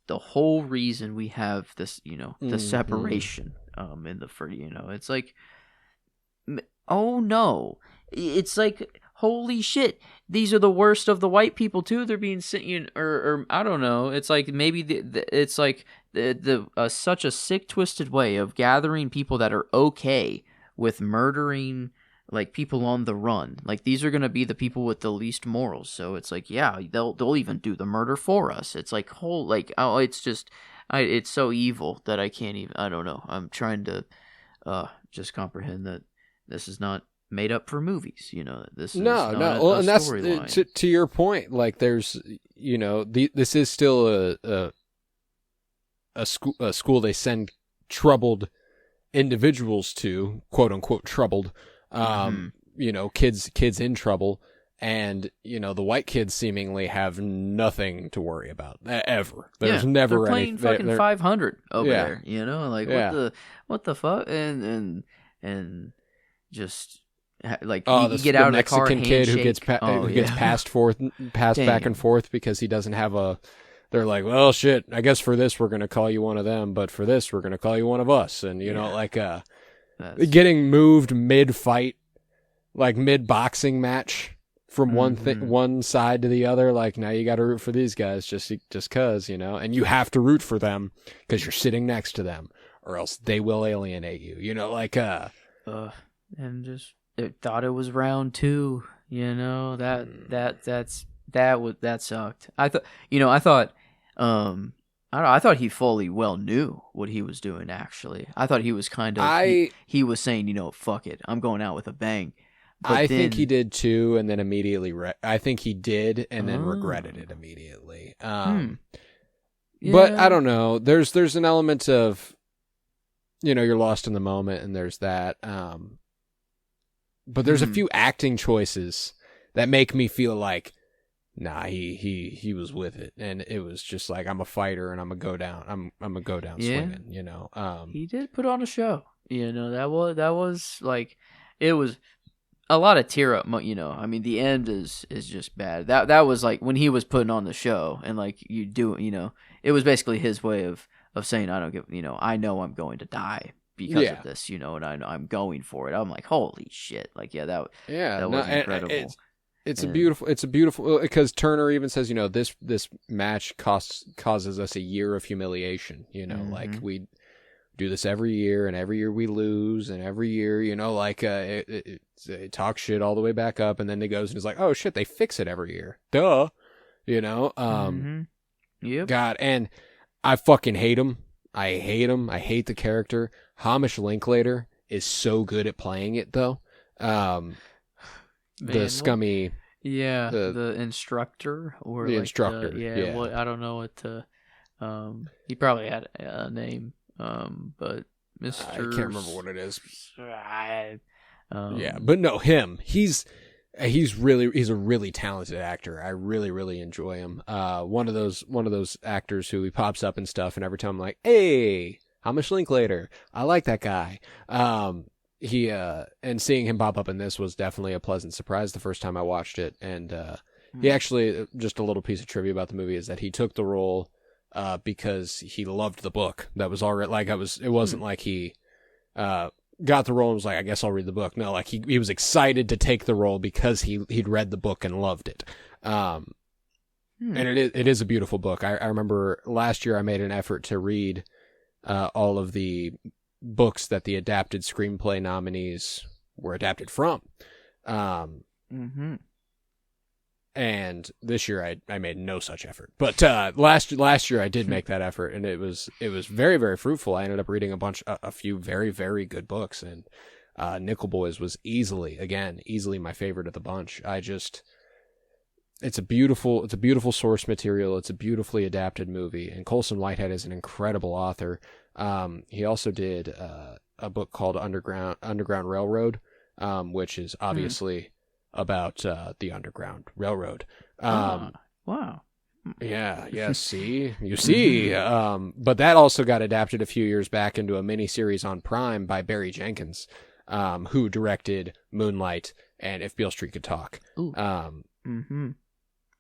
the whole reason we have this, the separation in the it's like, oh no, it's like, holy shit, these are the worst of the white people too. They're being sent, or I don't know. It's like maybe it's like such a sick, twisted way of gathering people that are okay with murdering like people on the run. Like, these are gonna be the people with the least morals. So it's like, yeah, they'll even do the murder for us. It's like it's just, it's so evil that I can't even. I don't know. I'm trying to just comprehend that this is not made up for movies. This is well, and that's to your point. Like, there's this is still a school they send troubled individuals to, quote unquote troubled, kids in trouble, and the white kids seemingly have nothing to worry about ever. There's never they're playing fucking 500 over there. Like, what the fuck, and just like, you get out of the car, Mexican kid who gets passed back and forth because he doesn't have a. They're like, well, shit, I guess for this we're gonna call you one of them, but for this we're gonna call you one of us, and getting moved mid-fight, like mid-boxing match from one side to the other. Like, now you got to root for these guys just cause, and you have to root for them because you're sitting next to them, or else they will alienate you. And just thought it was round 2. That sucked. I thought he fully well knew what he was doing, actually. I thought he was kind of, he was saying, fuck it, I'm going out with a bang. But I think he did too, and then immediately, I think he did, and then regretted it immediately. But I don't know, there's an element of, you're lost in the moment, and there's that. But there's a few acting choices that make me feel like, nah, he was with it, and it was just like, I'm a fighter, and I'm gonna go down. I'm gonna go down swinging. You know, he did put on a show. You know, that was like, it was a lot of tear up. You know, I mean, the end is just bad. That was like when he was putting on the show, and like you do, you know, it was basically his way of saying, I don't give, you know, I know I'm going to die because of this, you know, and I'm going for it. I'm like, holy shit, like that was incredible. It's a beautiful because Turner even says, you know, this match causes us a year of humiliation. You know, like we do this every year, and every year we lose, and every year, you know, like it talks shit all the way back up, and then it goes and it's like, oh shit, they fix it every year, duh, you know. Yep. God, and I fucking hate him. I hate him. I hate the character. Hamish Linklater is so good at playing it, though. The scummy, the instructor, or the like instructor, what, I don't know what to. He probably had a name, but Mr. I can't remember what it is. Yeah, but no, him. He's a really talented actor. I really enjoy him. One of those actors who he pops up and stuff, and every time I'm like, hey, Hamish Linklater, I like that guy. He and seeing him pop up in this was definitely a pleasant surprise the first time I watched it. And he actually, just a little piece of trivia about the movie is that he took the role because he loved the book. That was already like, it wasn't like he got the role and was like, I guess I'll read the book. No, like he was excited to take the role because he'd read the book and loved it. And it is a beautiful book. I remember last year I made an effort to read all of the books that the adapted screenplay nominees were adapted from. And this year I made no such effort. But last year I did make that effort, and it was very, very fruitful. I ended up reading a few very, very good books, and Nickel Boys was easily my favorite of the bunch. It's a beautiful source material. It's a beautifully adapted movie, and Colson Whitehead is an incredible author. He also did a book called Underground Railroad, which is obviously about the Underground Railroad. Wow. Yeah, see? You see. But that also got adapted a few years back into a miniseries on Prime by Barry Jenkins, who directed Moonlight and If Beale Street Could Talk.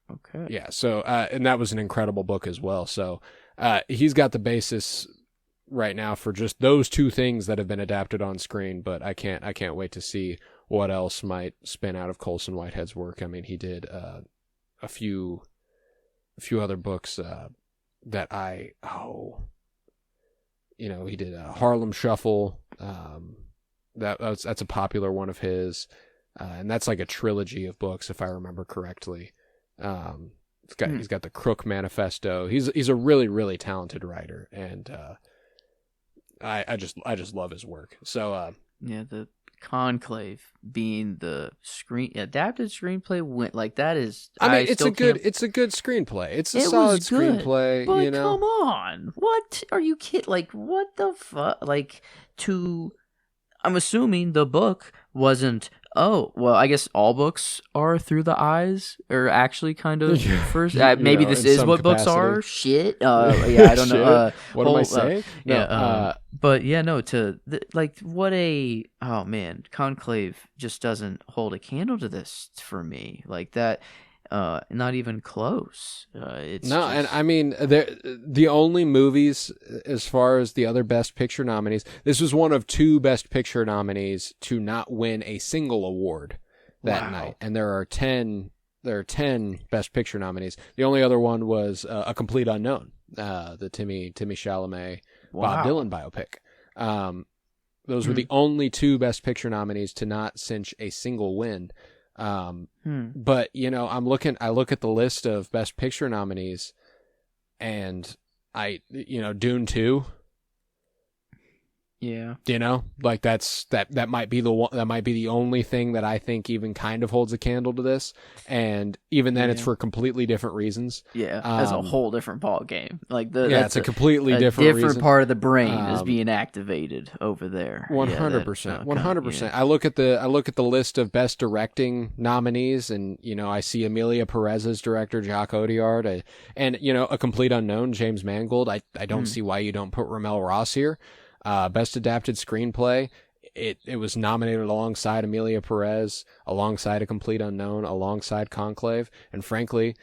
Okay. Yeah, so and that was an incredible book as well. So he's got the basis right now for just those two things that have been adapted on screen, but I can't wait to see what else might spin out of Colson Whitehead's work. I mean, he did a few other books that he did Harlem Shuffle. That's a popular one of his, and that's like a trilogy of books if I remember correctly. He's got the Crook Manifesto. He's a really, really talented writer, and I just love his work. So the Conclave being the adapted screenplay went like that is. I mean, it's a good screenplay. It's a solid screenplay. But you know, come on, what are you kidding? Like, what the fuck? Like, I'm assuming the book wasn't. Oh, well, I guess all books are through the eyes, or actually kind of first. Maybe this is what books are. Shit. I don't know. What am I saying? But yeah, no. What a Conclave just doesn't hold a candle to this for me. Like that. Not even close. And I mean, the only movies as far as the other Best Picture nominees, this was one of two Best Picture nominees to not win a single award that night, and there are 10 Best Picture nominees. The only other one was A Complete Unknown, the Timmy Chalamet Bob Dylan biopic. Those were the only two Best Picture nominees to not cinch a single win. But I look at the list of Best Picture nominees, and Dune 2, Yeah. You know, like that might be the one, that might be the only thing that I think even kind of holds a candle to this, and even then it's for completely different reasons. Yeah, that's a whole different ball game. Like it's a completely different reason. Part of the brain is being activated over there. 100%, 100%. I look at the list of best directing nominees, and you know I see Amelia Perez's director Jacques Audiard, and you know a complete unknown James Mangold. I don't see why you don't put RaMell Ross here. Best adapted screenplay, it was nominated alongside Amelia Perez, alongside A Complete Unknown, alongside Conclave, and frankly,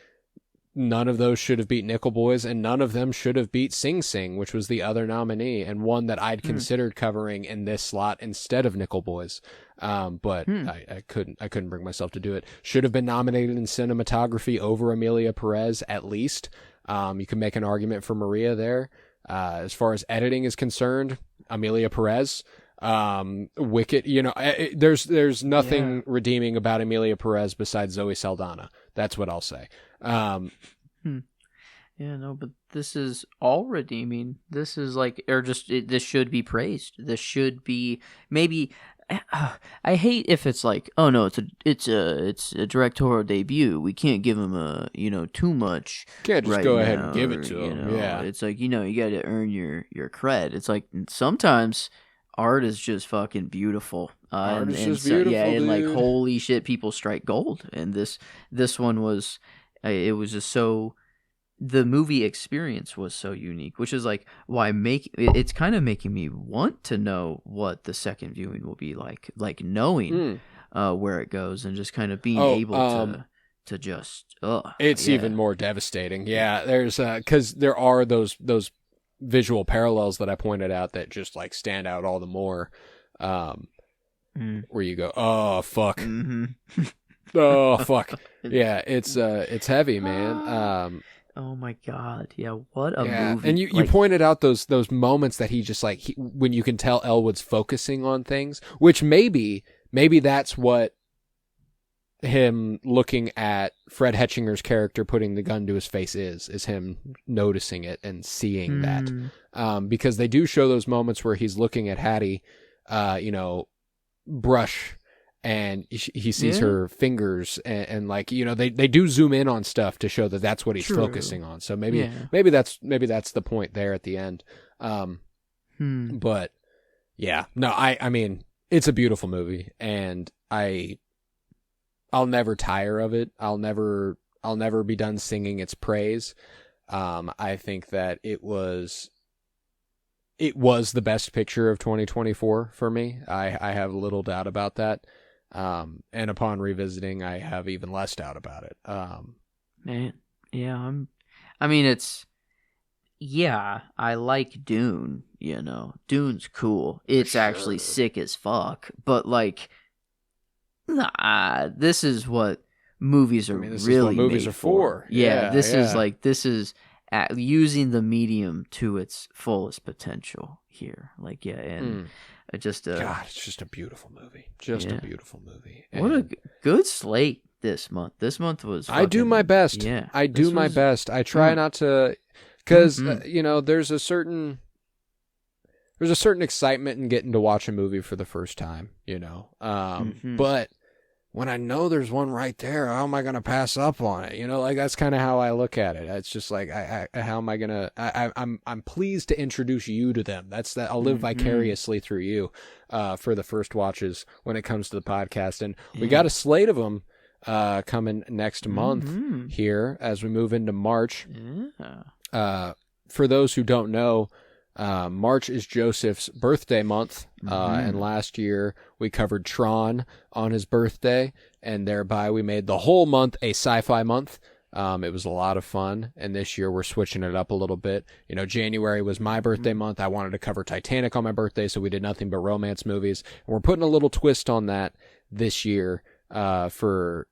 none of those should have beat Nickel Boys, and none of them should have beat Sing Sing, which was the other nominee, and one that I'd considered covering in this slot instead of Nickel Boys. But I couldn't bring myself to do it. Should have been nominated in cinematography over Amelia Perez, at least. You can make an argument for Maria there. As far as editing is concerned, Amelia Perez, Wicked, you know, there's nothing redeeming about Amelia Perez besides Zoe Saldana. That's what I'll say. Yeah, no, but this is all redeeming. This is like, this should be praised. This should be maybe. I hate if it's like, oh no, it's a directorial debut. We can't give him too much. Can't just go ahead and give it to him. Yeah, it's like you got to earn your cred. It's like sometimes art is just fucking beautiful. Art is just beautiful, yeah, and dude. like holy shit, people strike gold. And this one was, it was just so. The movie experience was so unique, which is like why it's kind of making me want to know what the second viewing will be like knowing where it goes and just kind of being able to just it's even more devastating. Yeah, there's because there are those visual parallels that I pointed out that just like stand out all the more. Where you go, oh fuck, oh fuck, yeah, it's heavy, man. Oh my god! Yeah, what a movie! And you pointed out those moments that he just like when you can tell Elwood's focusing on things, which maybe that's what him looking at Fred Hetchinger's character putting the gun to his face is him noticing it and seeing that, because they do show those moments where he's looking at Hattie, brush. And he sees her fingers, and like they do zoom in on stuff to show that that's what he's focusing on. So maybe that's the point there at the end. But yeah, no, I mean it's a beautiful movie, and I'll never tire of it. I'll never be done singing its praise. I think that it was the best picture of 2024 for me. I have little doubt about that. And upon revisiting, I have even less doubt about it. Man, yeah, I like Dune, Dune's cool. It's actually sick as fuck, but like, nah, this is what movies are this really is what movies are for. Yeah, this is using the medium to its fullest potential here. Like, yeah, and God, it's just a beautiful movie. A beautiful movie. And what a good slate this month. This month was. I do my best. Yeah, I do my best. I try not to, because there's a certain excitement in getting to watch a movie for the first time. But when I know there's one right there, how am I going to pass up on it? Like that's kind of how I look at it. It's just like, how am I going to, I'm pleased to introduce you to them. I'll live vicariously through you, for the first watches when it comes to the podcast. And we got a slate of them, coming next month here as we move into March. For those who don't know, March is Joseph's birthday month, and last year we covered Tron on his birthday, and thereby we made the whole month a sci-fi month. It was a lot of fun, and this year we're switching it up a little bit. January was my birthday month. I wanted to cover Titanic on my birthday, so we did nothing but romance movies. And we're putting a little twist on that this year for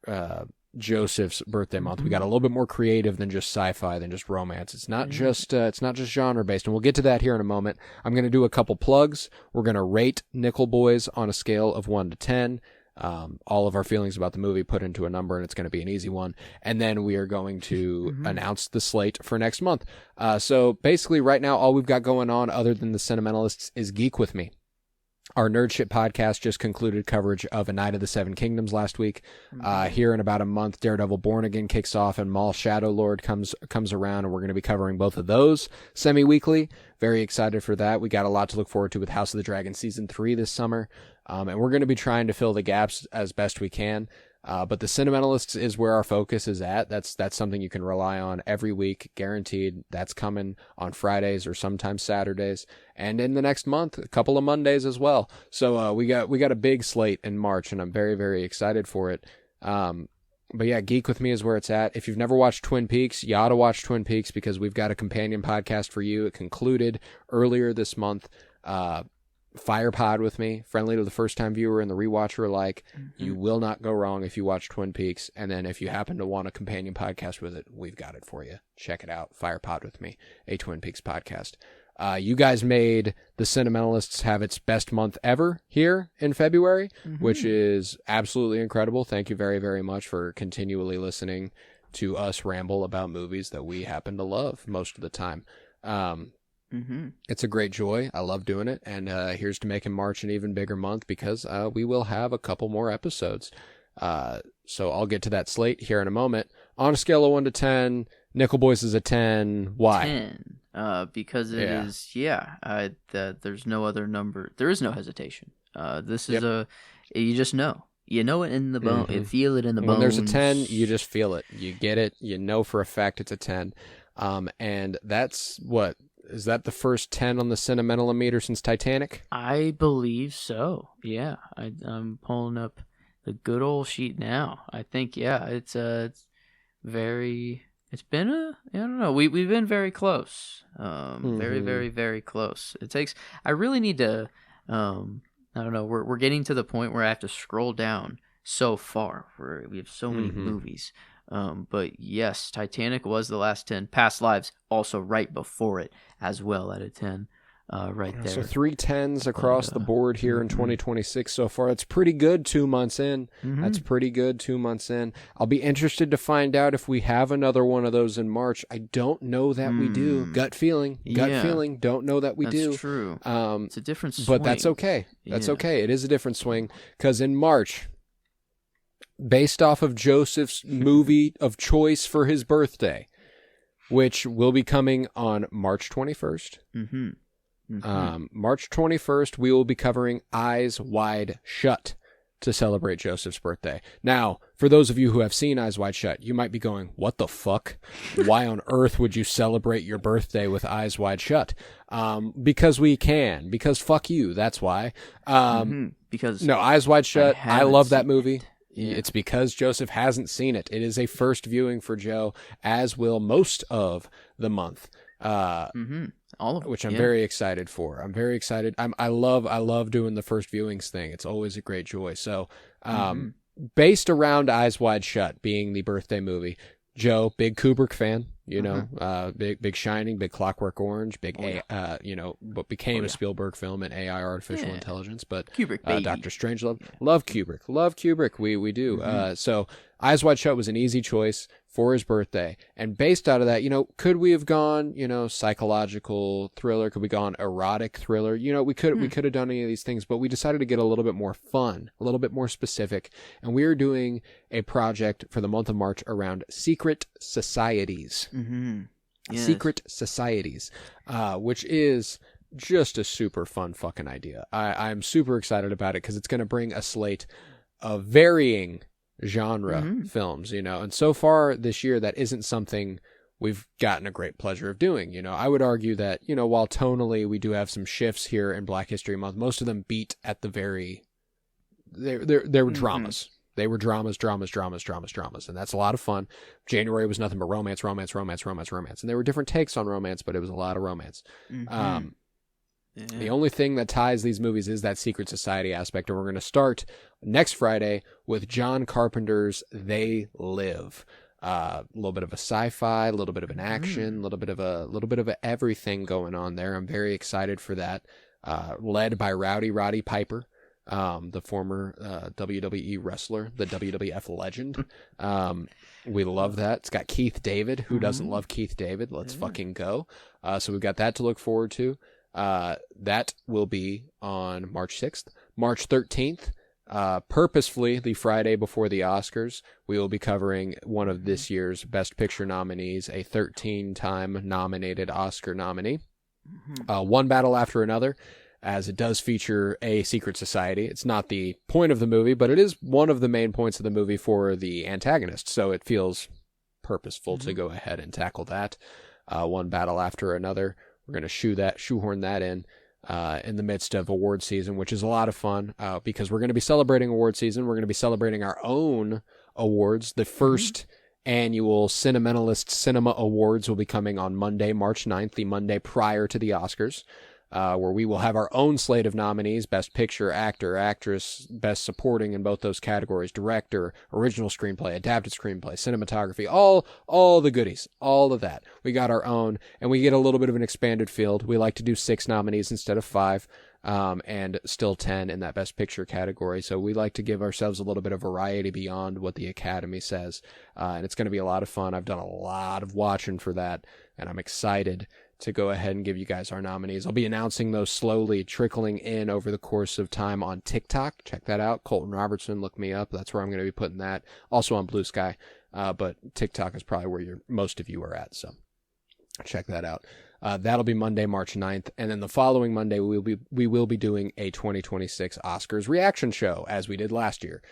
Joseph's birthday month. We got a little bit more creative than just sci-fi, than just romance. It's not just genre based, and we'll get to that here in a moment. I'm going to do a couple plugs. We're going to rate Nickel Boys on a scale of 1 to 10. all of our feelings about the movie put into a number, and it's going to be an easy one. And then we are going to announce the slate for next month. So basically right now, all we've got going on other than the Sentimentalists is Geek With Me. Our Nerd Shit podcast just concluded coverage of A Night of the Seven Kingdoms last week. Here in about a month, Daredevil Born Again kicks off, and Maul Shadow Lord comes around, and we're going to be covering both of those semi-weekly. Very excited for that. We got a lot to look forward to with House of the Dragon Season 3 this summer, and we're going to be trying to fill the gaps as best we can. But the Sentimentalists is where our focus is at. That's something you can rely on every week, guaranteed. That's coming on Fridays or sometimes Saturdays, and in the next month, a couple of Mondays as well. So we got a big slate in March, and I'm very, very excited for it. But yeah, Geek With Me is where it's at. If you've never watched Twin Peaks, you ought to watch Twin Peaks because we've got a companion podcast for you. It concluded earlier this month. Firepod with me, friendly to the first-time viewer and the rewatcher alike. You will not go wrong if you watch Twin Peaks. And then if you happen to want a companion podcast with it, we've got it for you. Check it out. Firepod with me, a Twin Peaks podcast. You guys made the Sentimentalists have its best month ever here in February, which is absolutely incredible. Thank you very, very much for continually listening to us ramble about movies that we happen to love most of the time. It's a great joy. I love doing it. And here's to making March an even bigger month because we will have a couple more episodes. So I'll get to that slate here in a moment. On a scale of 1 to 10, Nickel Boys is a 10. Why? 10. Because it is, there's no other number. There is no hesitation. This is you just know. You know it in the bone. You feel it in the bones. When there's a 10, you just feel it. You get it. You know for a fact it's a 10. And that's what... Is that the first 10 on the Sentimentalometer since Titanic? I believe so. Yeah, I'm pulling up the good old sheet now. I think it's very. It's been I don't know. We've been very close. Very, very, very close. It takes. I really need to. I don't know. We're getting to the point where I have to scroll down so far. Where we have so many movies. But yes, Titanic was the last 10. Past Lives also right before it as well at a 10 right there. So 3 10s across the board here in 2026 so far. It's pretty good 2 months in. That's pretty good 2 months in. I'll be interested to find out if we have another one of those in March. I don't know that we do. Gut feeling. Don't know that we do. That's true. It's a different swing. But that's okay. That's okay. It is a different swing because in March... based off of Joseph's movie of choice for his birthday, which will be coming on March 21st. March 21st, we will be covering Eyes Wide Shut to celebrate Joseph's birthday. Now, for those of you who have seen Eyes Wide Shut, you might be going, what the fuck? Why on earth would you celebrate your birthday with Eyes Wide Shut? Because we can. Because fuck you, that's why. Because no, Eyes Wide Shut, I love that movie. Yeah. It's because Joseph hasn't seen it. It is a first viewing for Joe, as will most of the month. All of it, which I'm very excited for. I'm very excited. I love doing the first viewings thing. It's always a great joy. So, based around Eyes Wide Shut being the birthday movie, Joe, big Kubrick fan, big Shining, big Clockwork Orange, big what became a Spielberg film and AI artificial intelligence, but Kubrick, baby. Dr. Strangelove, love Kubrick, we do. So Eyes Wide Shut was an easy choice for his birthday, and based out of that, could we have gone, psychological thriller? Could we gone erotic thriller? We could have done any of these things, but we decided to get a little bit more fun, a little bit more specific, and we are doing a project for the month of March around secret societies. Yes. Secret societies, which is just a super fun fucking idea. I'm super excited about it because it's going to bring a slate of varying genre films, and so far this year that isn't something we've gotten a great pleasure of doing. I would argue that, while tonally we do have some shifts here in Black History Month, most of them beat at the very, they were dramas. They were dramas, and that's a lot of fun. January was nothing but romance, and there were different takes on romance, but it was a lot of romance. The only thing that ties these movies is that secret society aspect, and we're going to start next Friday with John Carpenter's They Live. A little bit of a sci-fi, a little bit of an action, a little bit of a everything going on there. I'm very excited for that. Led by Rowdy Roddy Piper. the former WWE wrestler, the WWF legend. We love that. It's got Keith David. Who doesn't love Keith David? Let's fucking go. So we've got that to look forward to. That will be on March 6th. March 13th, purposefully the Friday before the Oscars, we will be covering one of this year's Best Picture nominees, a 13-time nominated Oscar nominee. One Battle After Another, as it does feature a secret society. It's not the point of the movie, but it is one of the main points of the movie for the antagonist, so it feels purposeful to go ahead and tackle that. One Battle After Another. We're going to shoehorn that in the midst of award season, which is a lot of fun because we're going to be celebrating award season. We're going to be celebrating our own awards. The first annual Cinementalist Cinema Awards will be coming on Monday, March 9th, the Monday prior to the Oscars, where we will have our own slate of nominees: Best Picture, Actor, Actress, Best Supporting in both those categories, Director, Original Screenplay, Adapted Screenplay, Cinematography, all the goodies, all of that. We got our own, and we get a little bit of an expanded field. We like to do 6 nominees instead of 5, and still 10 in that Best Picture category. So we like to give ourselves a little bit of variety beyond what the Academy says, and it's going to be a lot of fun. I've done a lot of watching for that, and I'm excited to go ahead and give you guys our nominees. I'll be announcing those slowly trickling in over the course of time on TikTok. Check that out. Colton Robertson, look me up. That's where I'm going to be putting that. Also on Blue Sky, but TikTok is probably where most of you are at, so check that out. That'll be Monday, March 9th, and then the following Monday we will be doing a 2026 Oscars reaction show, as we did last year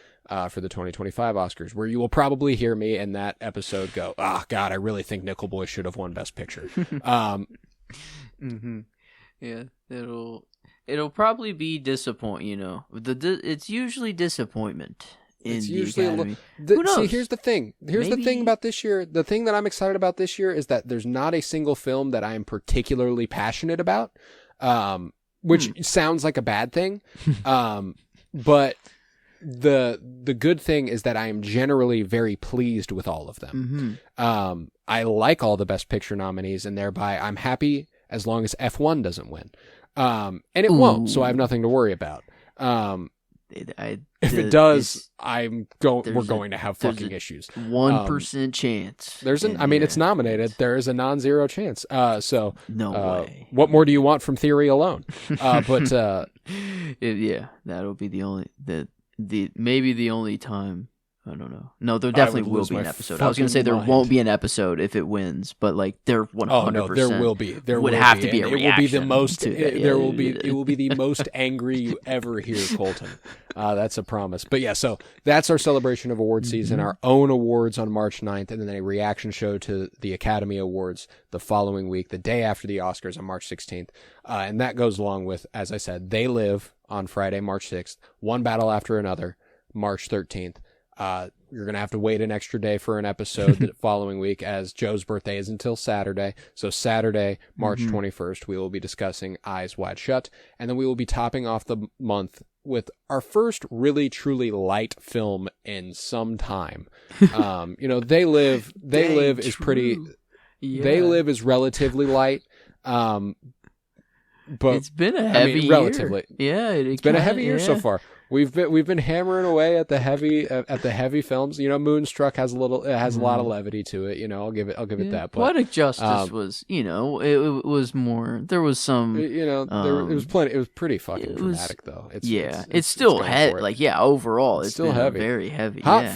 for the 2025 Oscars, where you will probably hear me in that episode go, "Oh God, I really think Nickel Boys should have won Best Picture." Yeah, it'll probably be disappoint. It's usually disappointment. It's usually Who knows? See, here's the thing. The thing about this year. The thing that I'm excited about this year is that there's not a single film that I am particularly passionate about, which sounds like a bad thing. But the good thing is that I am generally very pleased with all of them. I like all the Best Picture nominees, and thereby I'm happy as long as F1 doesn't win. And it won't, so I have nothing to worry about. If it does, we're going to have fucking issues. 1% chance. It's nominated. There is a non-zero chance. So no way. What more do you want from theory alone? But that'll be maybe the only time. I don't know. No, there definitely will be an episode. I was going to say there won't be an episode if it wins, but there 100%. Oh no, there will be. There would have to be a reaction. It will be the most. It will be the most angry you ever hear, Colton. That's a promise. But yeah, so that's our celebration of award season. Our own awards on March 9th, and then a reaction show to the Academy Awards the following week, the day after the Oscars on March 16th, and that goes along with, as I said, They Live on Friday, March 6th. One Battle After Another, March 13th. You're going to have to wait an extra day for an episode the following week, as Joe's birthday is until Saturday. So Saturday, March 21st, we will be discussing Eyes Wide Shut. And then we will be topping off the month with our first really, truly light film in some time. They Live is pretty... Yeah. They Live is relatively light. But it's been a heavy year. Relatively. Yeah. It's been a heavy year so far. We've been hammering away at the heavy films. Moonstruck has a lot of levity to it. I'll give it that. But Poetic Justice was, it was more. There was some. It was plenty. It was pretty fucking dramatic though. It's still heavy. Overall, it's still heavy. Very heavy. Hot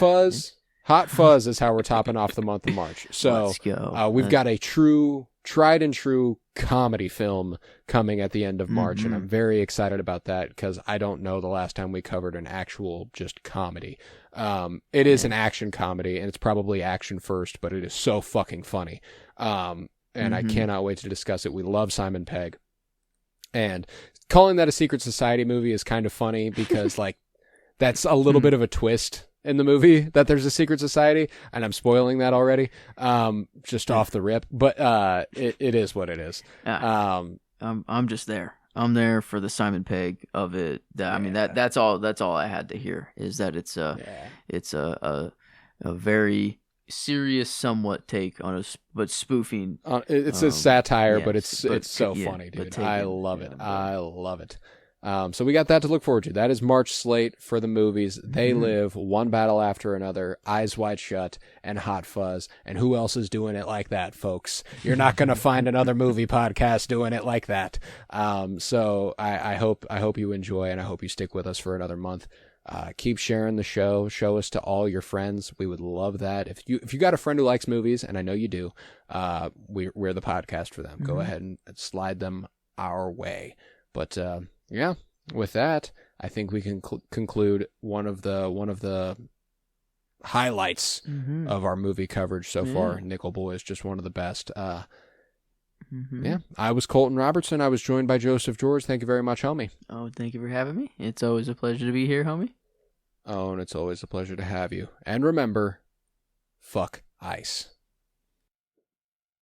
Fuzz is how we're topping off the month of March. So let's go. We've got a tried and true comedy film coming at the end of March, and I'm very excited about that because I don't know the last time we covered an actual just comedy. It is an action comedy, and it's probably action first, but it is so fucking funny. And I cannot wait to discuss it. We love Simon Pegg, and calling that a secret society movie is kind of funny because that's a little bit of a twist in the movie, that there's a secret society, and I'm spoiling that already, just off the rip. But it is what it is. I'm just there. I'm there for the Simon Pegg of it. That's all I had to hear, is that it's a very serious, somewhat take on but spoofing. It's a satire, but it's so funny, dude. I love it. I love it. So we got that to look forward to. That is March slate for the movies. They Live, One Battle After Another, Eyes Wide Shut, and Hot Fuzz. And who else is doing it like that, folks? You're not going to find another movie podcast doing it like that. So I hope you enjoy, and I hope you stick with us for another month. Keep sharing the show. Show us to all your friends. We would love that. If you got a friend who likes movies, and I know you do, we're the podcast for them. Go ahead and slide them our way. But yeah, with that, I think we can conclude one of the highlights of our movie coverage so far. Nickel Boys, just one of the best. Yeah, I was Colton Robertson. I was joined by Joseph George. Thank you very much, homie. Oh, thank you for having me. It's always a pleasure to be here, homie. Oh, and it's always a pleasure to have you. And remember, fuck ice.